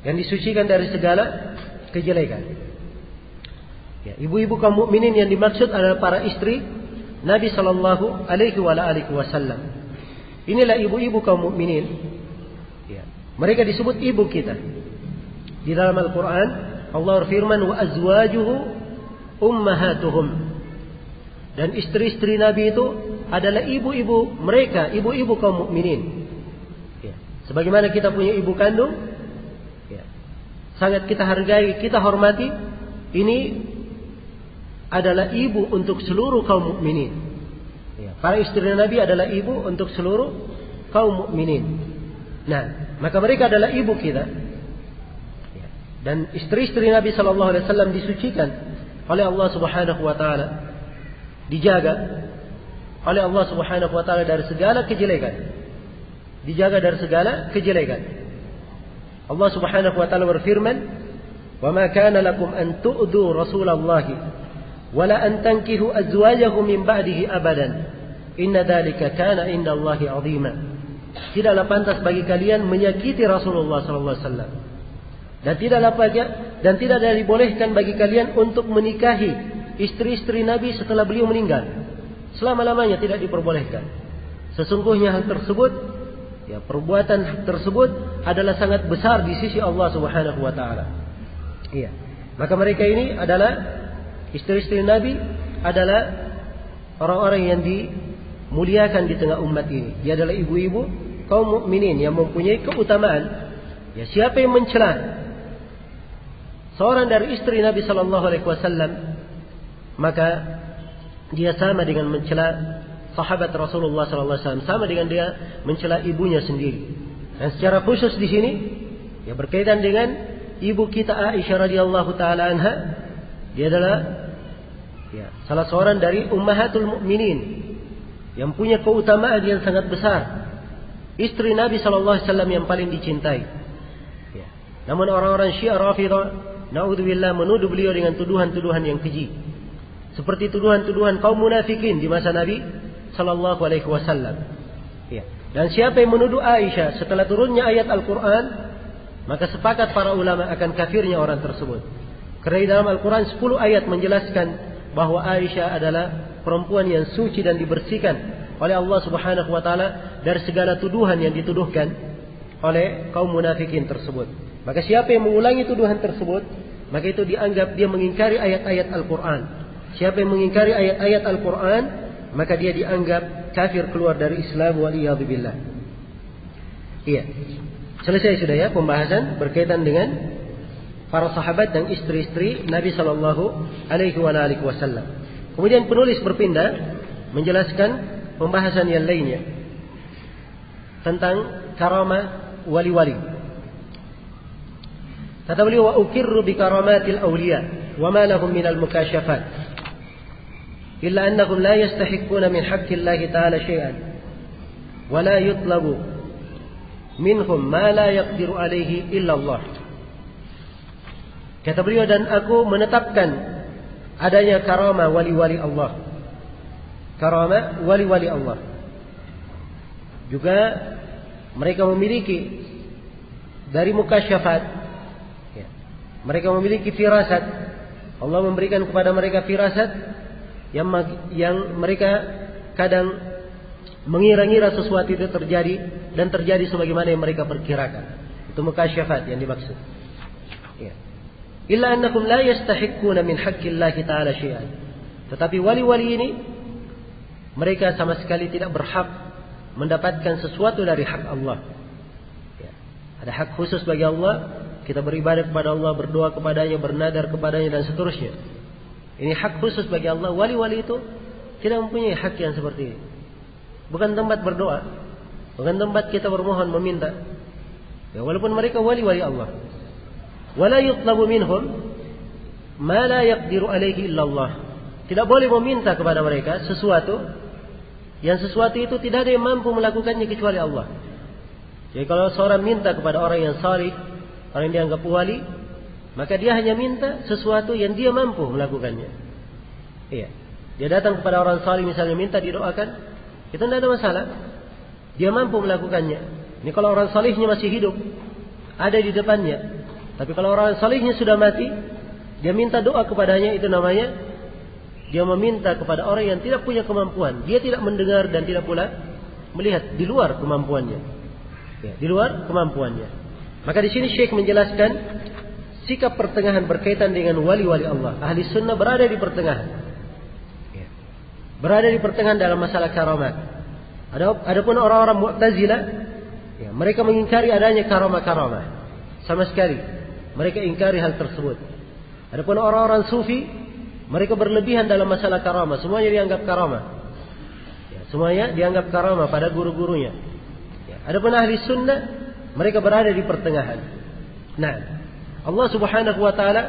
Yang disucikan dari segala kejelekan. Ibu-ibu kaum mukminin yang dimaksud adalah para istri Nabi sallallahu alaihi wasallam. Inilah ibu-ibu kaum mukminin. Mereka disebut ibu kita. Di dalam Al-Quran Allah berfirman, wa azwajuhu ummahatuhum. Dan istri-istri Nabi itu adalah ibu-ibu mereka, ibu-ibu kaum mukminin. Sebagaimana kita punya ibu kandung, sangat kita hargai, kita hormati. Ini adalah ibu untuk seluruh kaum mukminin. Para istri Nabi adalah ibu untuk seluruh kaum mukminin. Nah, maka mereka adalah ibu kita. Dan istri-istri Nabi sallallahu alaihi wasallam disucikan oleh Allah Subhanahu wa taala. Dijaga oleh Allah Subhanahu wa taala dari segala kejelekan. Dijaga dari segala kejelekan. Allah Subhanahu wa taala berfirman, "Wa ma kana lakum an tu'dhu Rasulallahi wa la an tankihu azwajahu min ba'dihi abadan. Inna dzalika kana indallahi 'azima." Tidaklah pantas bagi kalian menyakiti Rasulullah sallallahu alaihi wasallam Dan tidak dibolehkan bagi kalian untuk menikahi istri-istri Nabi setelah beliau meninggal. Selama-lamanya tidak diperbolehkan. Sesungguhnya hal tersebut, perbuatan tersebut adalah sangat besar di sisi Allah Subhanahu wa taala. Iya. Maka mereka ini adalah istri-istri Nabi, adalah orang-orang yang dimuliakan di tengah umat ini. Dia adalah ibu-ibu kaum mukminin yang mempunyai keutamaan. Ya, siapa yang mencela seorang dari istri Nabi sallallahu alaihi wasallam, maka dia sama dengan mencela sahabat Rasulullah sallallahu alaihi wasallam, sama dengan dia mencela ibunya sendiri. Dan secara khusus di sini berkaitan dengan ibu kita Aisyah radhiyallahu taala anha. Dia adalah salah seorang dari ummahatul mukminin yang punya keutamaan yang sangat besar. Istri Nabi sallallahu alaihi wasallam yang paling dicintai. Namun orang-orang Syiah Rafidhah, naudzubillah, menuduh beliau dengan tuduhan-tuduhan yang keji. Seperti tuduhan-tuduhan kaum munafikin di masa Nabi sallallahu alaihi wasallam. Dan siapa yang menuduh Aisyah setelah turunnya ayat Al-Quran, maka sepakat para ulama akan kafirnya orang tersebut. Karena di dalam Al-Quran 10 ayat menjelaskan bahwa Aisyah adalah perempuan yang suci dan dibersihkan oleh Allah Subhanahu wa taala dari segala tuduhan yang dituduhkan oleh kaum munafikin tersebut. Maka siapa yang mengulangi tuduhan tersebut, maka itu dianggap dia mengingkari ayat-ayat Al-Quran. Siapa yang mengingkari ayat-ayat Al-Quran, maka dia dianggap kafir, keluar dari Islam, waliyadzubillah. Iya. Selesai sudah ya pembahasan berkaitan dengan para sahabat dan istri-istri Nabi sallallahu alaihi wasallam. Kemudian penulis berpindah menjelaskan pembahasan yang lainnya tentang karamah wali-wali. Kata beliau, wa ukirru bi karamatil awliya wa ma lahum minal mukashafat illa annahum la yastahiquna min haqqillahi ta'ala syai'an wa la yutlabu minhum ma la yaqdiru alaihi illa Allah. Kata beliau, dan aku menetapkan adanya karamah wali-wali Allah. Karamah wali-wali Allah. Juga mereka memiliki dari mukasyafat. Mereka memiliki firasat. Allah memberikan kepada mereka firasat yang mereka kadang mengira-ngira sesuatu itu terjadi dan terjadi sebagaimana yang mereka perkirakan. Itu mukasyafat yang dimaksud. Illa annakum la yastahiqquna min haqqillahi ta'ala syai'an. Tetapi wali-wali ini mereka sama sekali tidak berhak mendapatkan sesuatu dari hak Allah. Ada hak khusus bagi Allah. Kita beribadah kepada Allah, berdoa kepadanya, bernadar kepadanya dan seterusnya. Ini hak khusus bagi Allah. Wali-wali itu tidak mempunyai hak yang seperti ini. Bukan tempat berdoa, bukan tempat kita bermohon meminta. Walaupun mereka wali-wali Allah. Wala yutlabu minhum ma la yaqdiru alaihi illa Allah. Tidak boleh meminta kepada mereka sesuatu yang sesuatu itu tidak ada yang mampu melakukannya kecuali Allah. Jadi kalau seorang minta kepada orang yang salih, orang yang dianggap wali, maka dia hanya minta sesuatu yang dia mampu melakukannya. Iya. Dia datang kepada orang salih misalnya minta didoakan, itu tidak ada masalah. Dia mampu melakukannya. Ini kalau orang salihnya masih hidup, ada di depannya. Tapi kalau orang salihnya sudah mati, dia minta doa kepadanya, itu namanya dia meminta kepada orang yang tidak punya kemampuan. Dia tidak mendengar dan tidak pula melihat, di luar kemampuannya. Ya, di luar kemampuannya. Maka di sini Syekh menjelaskan sikap pertengahan berkaitan dengan wali-wali Allah. Ahli sunnah berada di pertengahan. Ya. Berada di pertengahan dalam masalah karamat. Adapun orang-orang Mu'tazilah, ya, mereka mengingkari adanya karamah-karamah. Sama sekali. Mereka ingkari hal tersebut. Adapun orang-orang Sufi, mereka berlebihan dalam masalah karamah. Semuanya dianggap karamah. Ya, semuanya dianggap karamah pada guru-gurunya. Ya. Adapun ahli sunnah, mereka berada di pertengahan. Nah, Allah Subhanahu wa taala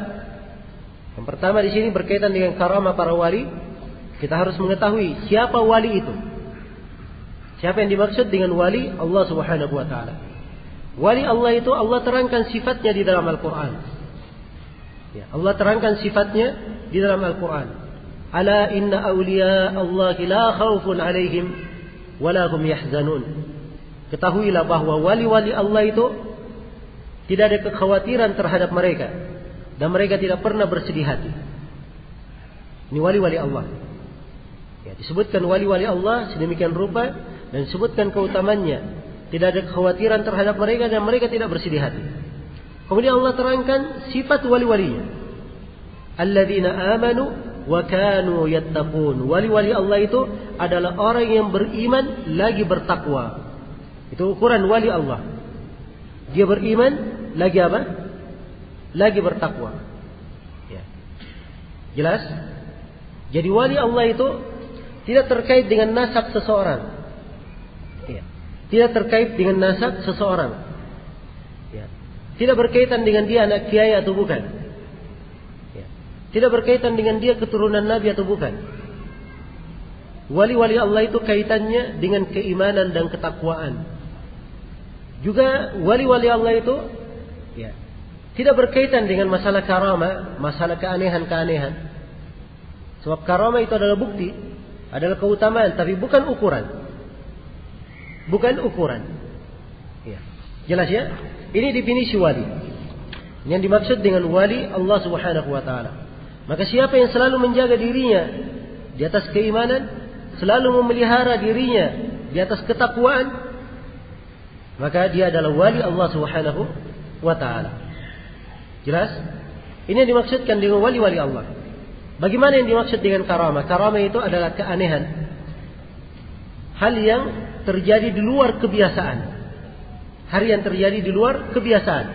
yang pertama di sini berkaitan dengan karamah para wali, kita harus mengetahui siapa wali itu. Siapa yang dimaksud dengan wali Allah Subhanahu wa taala? Wali Allah itu Allah terangkan sifatnya di dalam Al-Quran. Ya, Allah terangkan sifatnya di dalam Al-Quran. Ala inna awliya Allahi la khawfun alaihim wa la hum yahzanun. Ketahuilah bahwa wali-wali Allah itu Tidak ada kekhawatiran terhadap mereka. Dan mereka tidak pernah bersedih hati. Ini wali-wali Allah. Ya, disebutkan wali-wali Allah sedemikian rupa. Dan disebutkan keutamannya. Tidak ada kekhawatiran terhadap mereka. Dan mereka tidak bersedih hati. Kemudian Allah terangkan sifat wali-walinya. Alladzina amanu wa kanu yattaqun. Wali-wali Allah itu adalah orang yang beriman lagi bertakwa. Itu ukuran wali Allah. Dia beriman lagi apa? Lagi bertakwa. Ya. Jelas? Jadi wali Allah itu tidak terkait dengan nasab seseorang. Ya. Tidak terkait dengan nasab seseorang. Ya. Tidak berkaitan dengan dia anak kiai atau bukan. Ya. Tidak berkaitan dengan dia keturunan Nabi atau bukan. Wali-wali Allah itu kaitannya dengan keimanan dan ketakwaan. Juga wali-wali Allah itu ya, tidak berkaitan dengan masalah karamah, masalah keanehan-keanehan. Sebab karamah itu adalah bukti, adalah keutamaan, tapi bukan ukuran. Bukan ukuran. Ya. Jelas ya? Ini definisi wali. Yang dimaksud dengan wali Allah Subhanahu wa taala. Maka siapa yang selalu menjaga dirinya di atas keimanan, selalu memelihara dirinya di atas ketakwaan, maka dia adalah wali Allah Subhanahu wa taala. Jelas? Ini yang dimaksudkan dengan wali-wali Allah. Bagaimana yang dimaksud dengan karamah? Karamah itu adalah keanehan. Hal yang terjadi di luar kebiasaan. Hal yang terjadi di luar kebiasaan.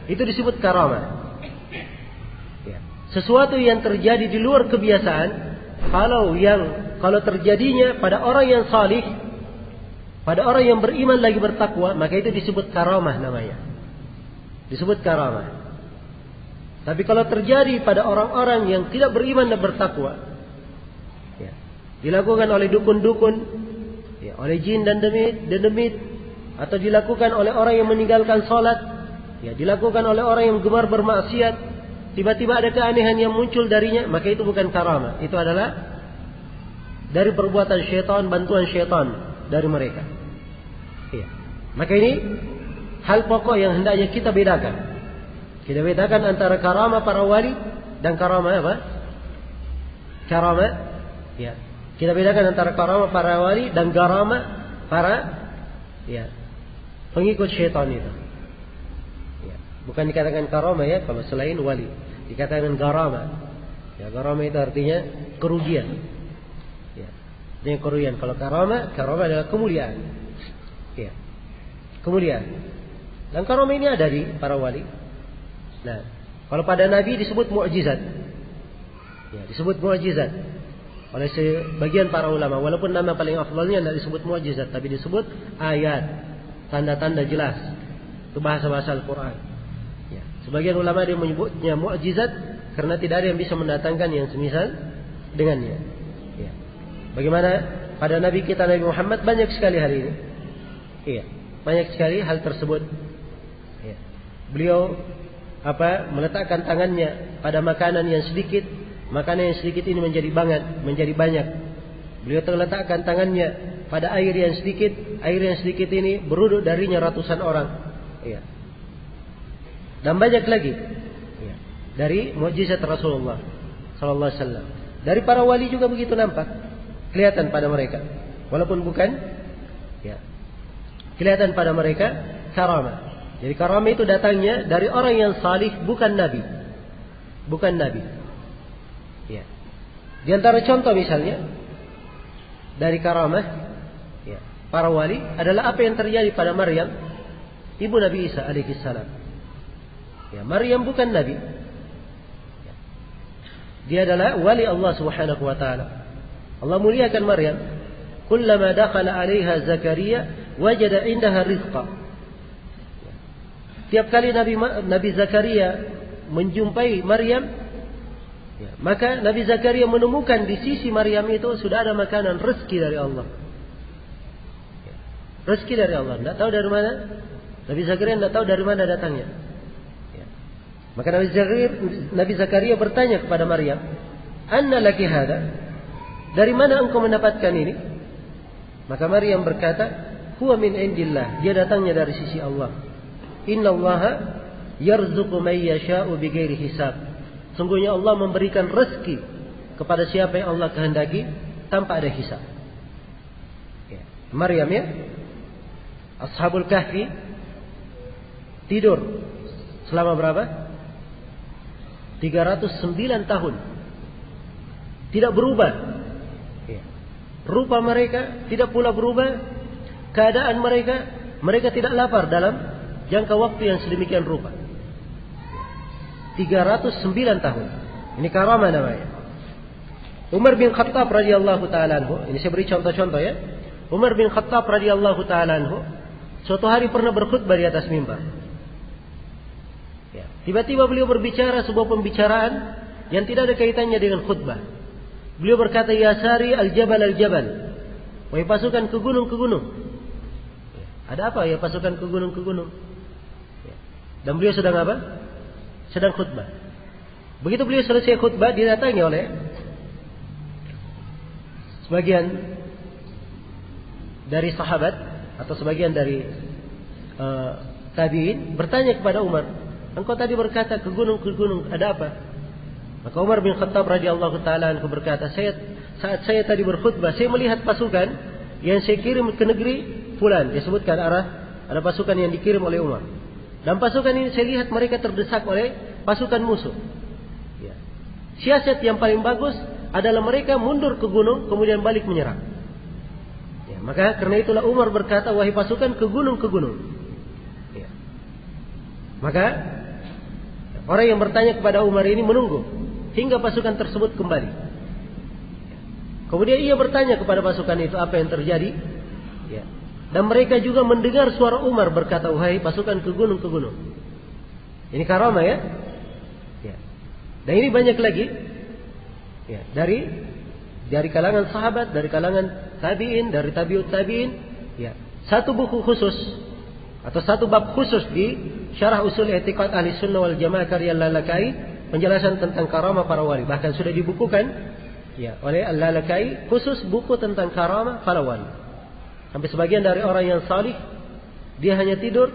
Itu disebut karamah. Ya. Sesuatu yang terjadi di luar kebiasaan, kalau terjadinya pada orang yang salih, pada orang yang beriman lagi bertakwa, maka itu disebut karamah namanya. Disebut karamah. Tapi kalau terjadi pada orang-orang yang tidak beriman dan bertakwa, ya, dilakukan oleh dukun-dukun, ya, oleh jin dan demit, atau dilakukan oleh orang yang meninggalkan sholat, ya, dilakukan oleh orang yang gemar bermaksiat, tiba-tiba ada keanehan yang muncul darinya, maka itu bukan karamah. Itu adalah dari perbuatan syaitan, bantuan syaitan dari mereka. Ya. Maka ini hal pokok yang hendaknya kita bedakan. Kita bedakan antara karamah para wali dan karamah apa? Karamah, ya. Kita bedakan antara karamah para wali dan karamah para, ya, pengikut syaitan itu. Ya. Bukan dikatakan karamah ya, kalau selain wali. Dikatakan karamah. Ya, karamah itu artinya kerugian. Ya. Ini kerugian. Kalau karamah adalah kemuliaan. Ya. Kemuliaan. Dan karamah ini ada di para wali. Nah, kalau pada Nabi disebut mu'jizat. Ya, disebut mu'jizat oleh sebagian para ulama. Walaupun nama paling afdalnya tidak disebut mu'jizat, tapi disebut ayat, tanda-tanda jelas. Itu bahasa-bahasa Al-Quran. Ya. Sebagian ulama dia menyebutnya mu'jizat karena tidak ada yang bisa mendatangkan yang semisal dengannya. Ya. Bagaimana pada Nabi kita Nabi Muhammad banyak sekali hal ini. Iya, banyak sekali hal tersebut. Ya. Beliau meletakkan tangannya pada makanan yang sedikit, makanan yang sedikit ini menjadi banyak. Beliau letakkan tangannya pada air yang sedikit ini beruduk darinya ratusan orang. Ya. Dan banyak lagi. Ya. Dari mukjizat Rasulullah sallallahu alaihi wasallam. Dari para wali juga begitu nampak, kelihatan pada mereka, walaupun bukan, ya, kelihatan pada mereka karamah. Jadi karamah itu datangnya dari orang yang salih, bukan nabi. Bukan nabi. Ya. Di antara contoh misalnya dari karamah, ya, para wali adalah apa yang terjadi pada Maryam, ibu Nabi Isa alaihi salam. Ya, Maryam bukan nabi. Ya. Dia adalah wali Allah Subhanahu wa taala. Allah muliakan Maryam. Kullama dakhala 'alaiha Zakaria wajada 'indaha rizqa. Tiap kali Nabi Zakaria menjumpai Maryam, ya, maka Nabi Zakaria menemukan di sisi Maryam itu sudah ada makanan, rezeki dari Allah. Ya, rezeki dari Allah. Tidak tahu dari mana. Nabi Zakaria tidak tahu dari mana datangnya. Ya. Maka Nabi Zakaria bertanya kepada Maryam, "Anna laki hada?" Dari mana engkau mendapatkan ini? Maka Maryam berkata, "Huwa min indillah." Dia datangnya dari sisi Allah. Inna Allaha yarzuqu may yasha'u bighairi hisab. Sungguhnya Allah memberikan rezeki kepada siapa yang Allah kehendaki tanpa ada hisab. Ya. Maryam ya, Ashabul Kahfi tidur selama berapa? 309 tahun. Tidak berubah. Ya. Rupa mereka tidak pula berubah. Keadaan mereka tidak lapar dalam jangka waktu yang sedemikian rupa. 309 tahun. Ini karamah namanya. Umar bin Khattab radhiyallahu taala anhu, ini saya beri contoh-contoh ya. Umar bin Khattab radhiyallahu taala anhu suatu hari pernah berkhutbah di atas mimbar. Ya. Tiba-tiba beliau berbicara sebuah pembicaraan yang tidak ada kaitannya dengan khutbah. Beliau berkata, "Ya sari al-jabal al-jabal." Wahai pasukan ke gunung ke gunung. Ya. Ada apa ya pasukan ke gunung ke gunung? Ya. Dan beliau sedang apa? Sedang khutbah. Begitu beliau selesai khutbah, didatangi oleh sebagian dari sahabat atau sebagian dari tabi'in bertanya kepada Umar, engkau tadi berkata ke gunung ada apa? Maka Umar bin Khattab radhiyallahu taala anhu berkata, saat saya tadi berkhutbah, saya melihat pasukan yang saya kirim ke negeri fulan. Dia sebutkan ada pasukan yang dikirim oleh Umar. Dan pasukan ini saya lihat mereka terdesak oleh pasukan musuh. Ya. Siasat yang paling bagus adalah mereka mundur ke gunung kemudian balik menyerang. Ya, maka karena itulah Umar berkata, wahai pasukan ke gunung ke gunung. Ya. Maka orang yang bertanya kepada Umar ini menunggu hingga pasukan tersebut kembali. Ya. Kemudian ia bertanya kepada pasukan itu apa yang terjadi. Ya. Dan mereka juga mendengar suara Umar berkata, wahai pasukan ke gunung ke gunung. Ini karamah ya. Ya. Dan ini banyak lagi. Ya. Dari kalangan sahabat, dari kalangan tabi'in, dari tabi'ut tabi'in. Ya. Satu buku khusus atau satu bab khusus di Syarah Usul I'tiqad Ahli Sunnah wal Jamaah karya Al-Lalakai, penjelasan tentang karamah para wali. Bahkan sudah dibukukan ya oleh Al-Lalakai khusus buku tentang karamah para wali. Sampai sebagian dari orang yang salih, dia hanya tidur,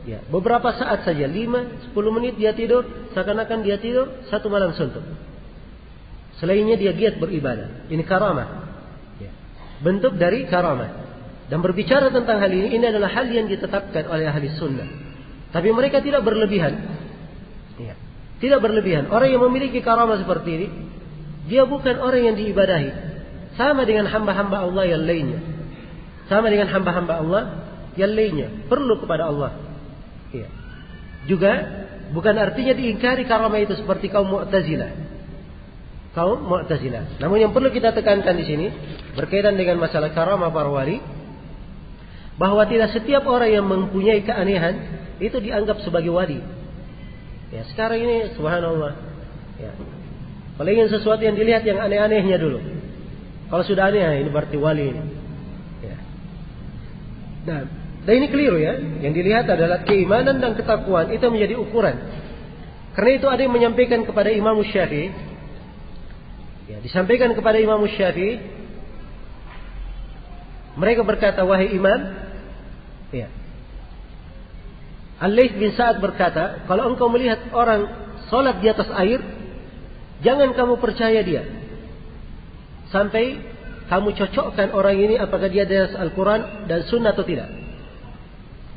ya, beberapa saat saja, 5-10 menit dia tidur, seakan-akan dia tidur satu malam suntuk. Selainnya dia giat beribadah. Ini karamah. Ya. Bentuk dari karamah. Dan berbicara tentang hal ini adalah hal yang ditetapkan oleh ahli sunnah. Tapi mereka tidak berlebihan. Ya. Tidak berlebihan. Orang yang memiliki karamah seperti ini, dia bukan orang yang diibadahi. Sama dengan hamba-hamba Allah yang lainnya. Sama dengan hamba-hamba Allah yang lainnya. Perlu kepada Allah. Ya. Juga bukan artinya diingkari karamah itu seperti kaum Mu'tazilah. Kaum Mu'tazilah. Namun yang perlu kita tekankan di sini berkaitan dengan masalah karamah para wali, bahwa tidak setiap orang yang mempunyai keanehan itu dianggap sebagai wali. Ya, sekarang ini subhanallah. Ya. Kalau ingin sesuatu yang dilihat yang aneh-anehnya dulu. Kalau sudah aneh, ini berarti wali ini. Dan ini keliru ya. Yang dilihat adalah keimanan dan ketakwaan. Itu menjadi ukuran. Karena itu ada yang menyampaikan kepada Imam Syafi'i. Ya, disampaikan kepada Imam Syafi'i. Mereka berkata, wahai Imam. Ya. Al-Layth bin Sa'ad berkata, kalau engkau melihat orang sholat di atas air, jangan kamu percaya dia. Sampai kamu cocokkan orang ini apakah dia dari Al-Quran dan Sunnah atau tidak.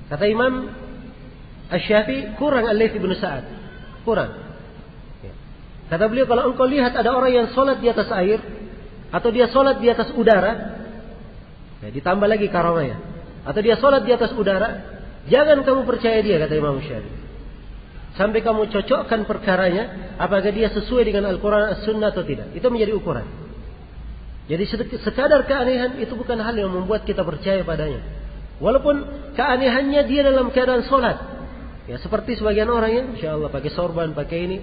Kata Imam Asy-Syafi'i, kurang Al-Layth bin Sa'ad. Kurang. Ya. Kata beliau, kalau engkau lihat ada orang yang sholat di atas air, atau dia sholat di atas udara, ya, ditambah lagi karamahnya, atau dia sholat di atas udara, jangan kamu percaya dia, kata Imam Syafi'i. Sampai kamu cocokkan perkaranya, apakah dia sesuai dengan Al-Quran, As-Sunnah atau tidak. Itu menjadi ukuran. Jadi sekadar keanehan itu bukan hal yang membuat kita percaya padanya. Walaupun keanehannya dia dalam keadaan sholat. Ya, seperti sebagian orang ya, insya Allah pakai sorban, pakai ini.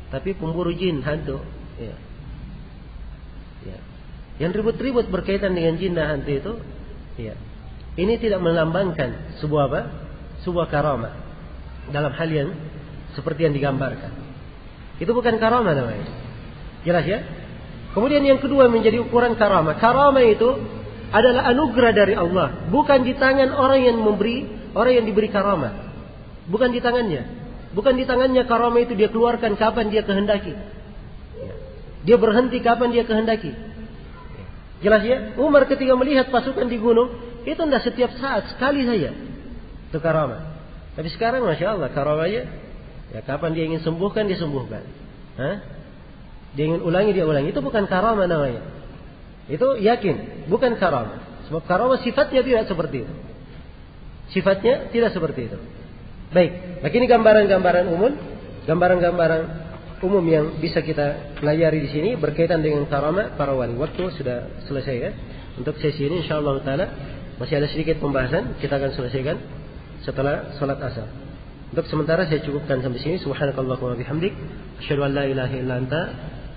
Tapi pemburu jin, hantu. Ya. Ya. Yang ribut-ribut berkaitan dengan jin dan hantu itu. Ya. Ini tidak melambangkan sebuah apa? Sebuah karamah. Dalam hal yang seperti yang digambarkan. Itu bukan karamah namanya. Jelas ya? Kemudian yang kedua menjadi ukuran karamah. Karamah itu adalah anugerah dari Allah. Bukan di tangan orang yang memberi, orang yang diberi karamah. Bukan di tangannya. Bukan di tangannya karamah itu dia keluarkan kapan dia kehendaki. Dia berhenti kapan dia kehendaki. Jelas ya? Umar ketika melihat pasukan di gunung, itu tidak setiap saat, sekali saja. Itu karamah. Tapi sekarang Masya Allah karamahnya, ya kapan dia ingin sembuhkan, dia sembuhkan. Dia ingin ulangi, dia ulangi. Itu bukan karamah namanya. Itu yakin, bukan karamah. Sebab karamah sifatnya tidak seperti itu. Sifatnya tidak seperti itu. Baik, maka ini gambaran-gambaran umum, gambaran-gambaran umum yang bisa kita pelajari di sini berkaitan dengan karamah para wali. Waktu sudah selesai kan? Untuk sesi ini insyaallah taala masih ada sedikit pembahasan, kita akan selesaikan setelah salat asar. Untuk sementara saya cukupkan sampai sini. Subhanakallahumma wa bihamdik, asyhadu an la ilaha illa anta,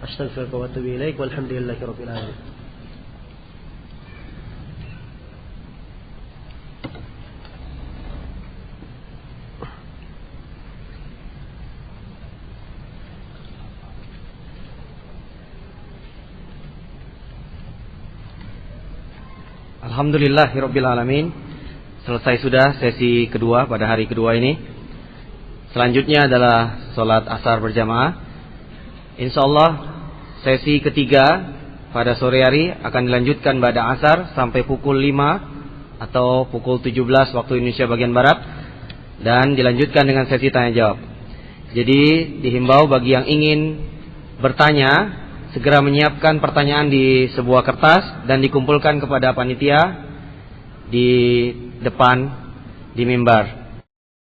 astaghfiruka wa atubu ilaik, walhamdulillahirabbil alamin. Alhamdulillahirabbil alamin. Selesai sudah sesi kedua pada hari kedua ini. Selanjutnya adalah salat asar berjamaah. Insyaallah sesi ketiga pada sore hari akan dilanjutkan pada asar sampai pukul 5 atau pukul 17 waktu Indonesia bagian barat, dan dilanjutkan dengan sesi tanya jawab. Jadi dihimbau bagi yang ingin bertanya segera menyiapkan pertanyaan di sebuah kertas dan dikumpulkan kepada panitia di depan di mimbar.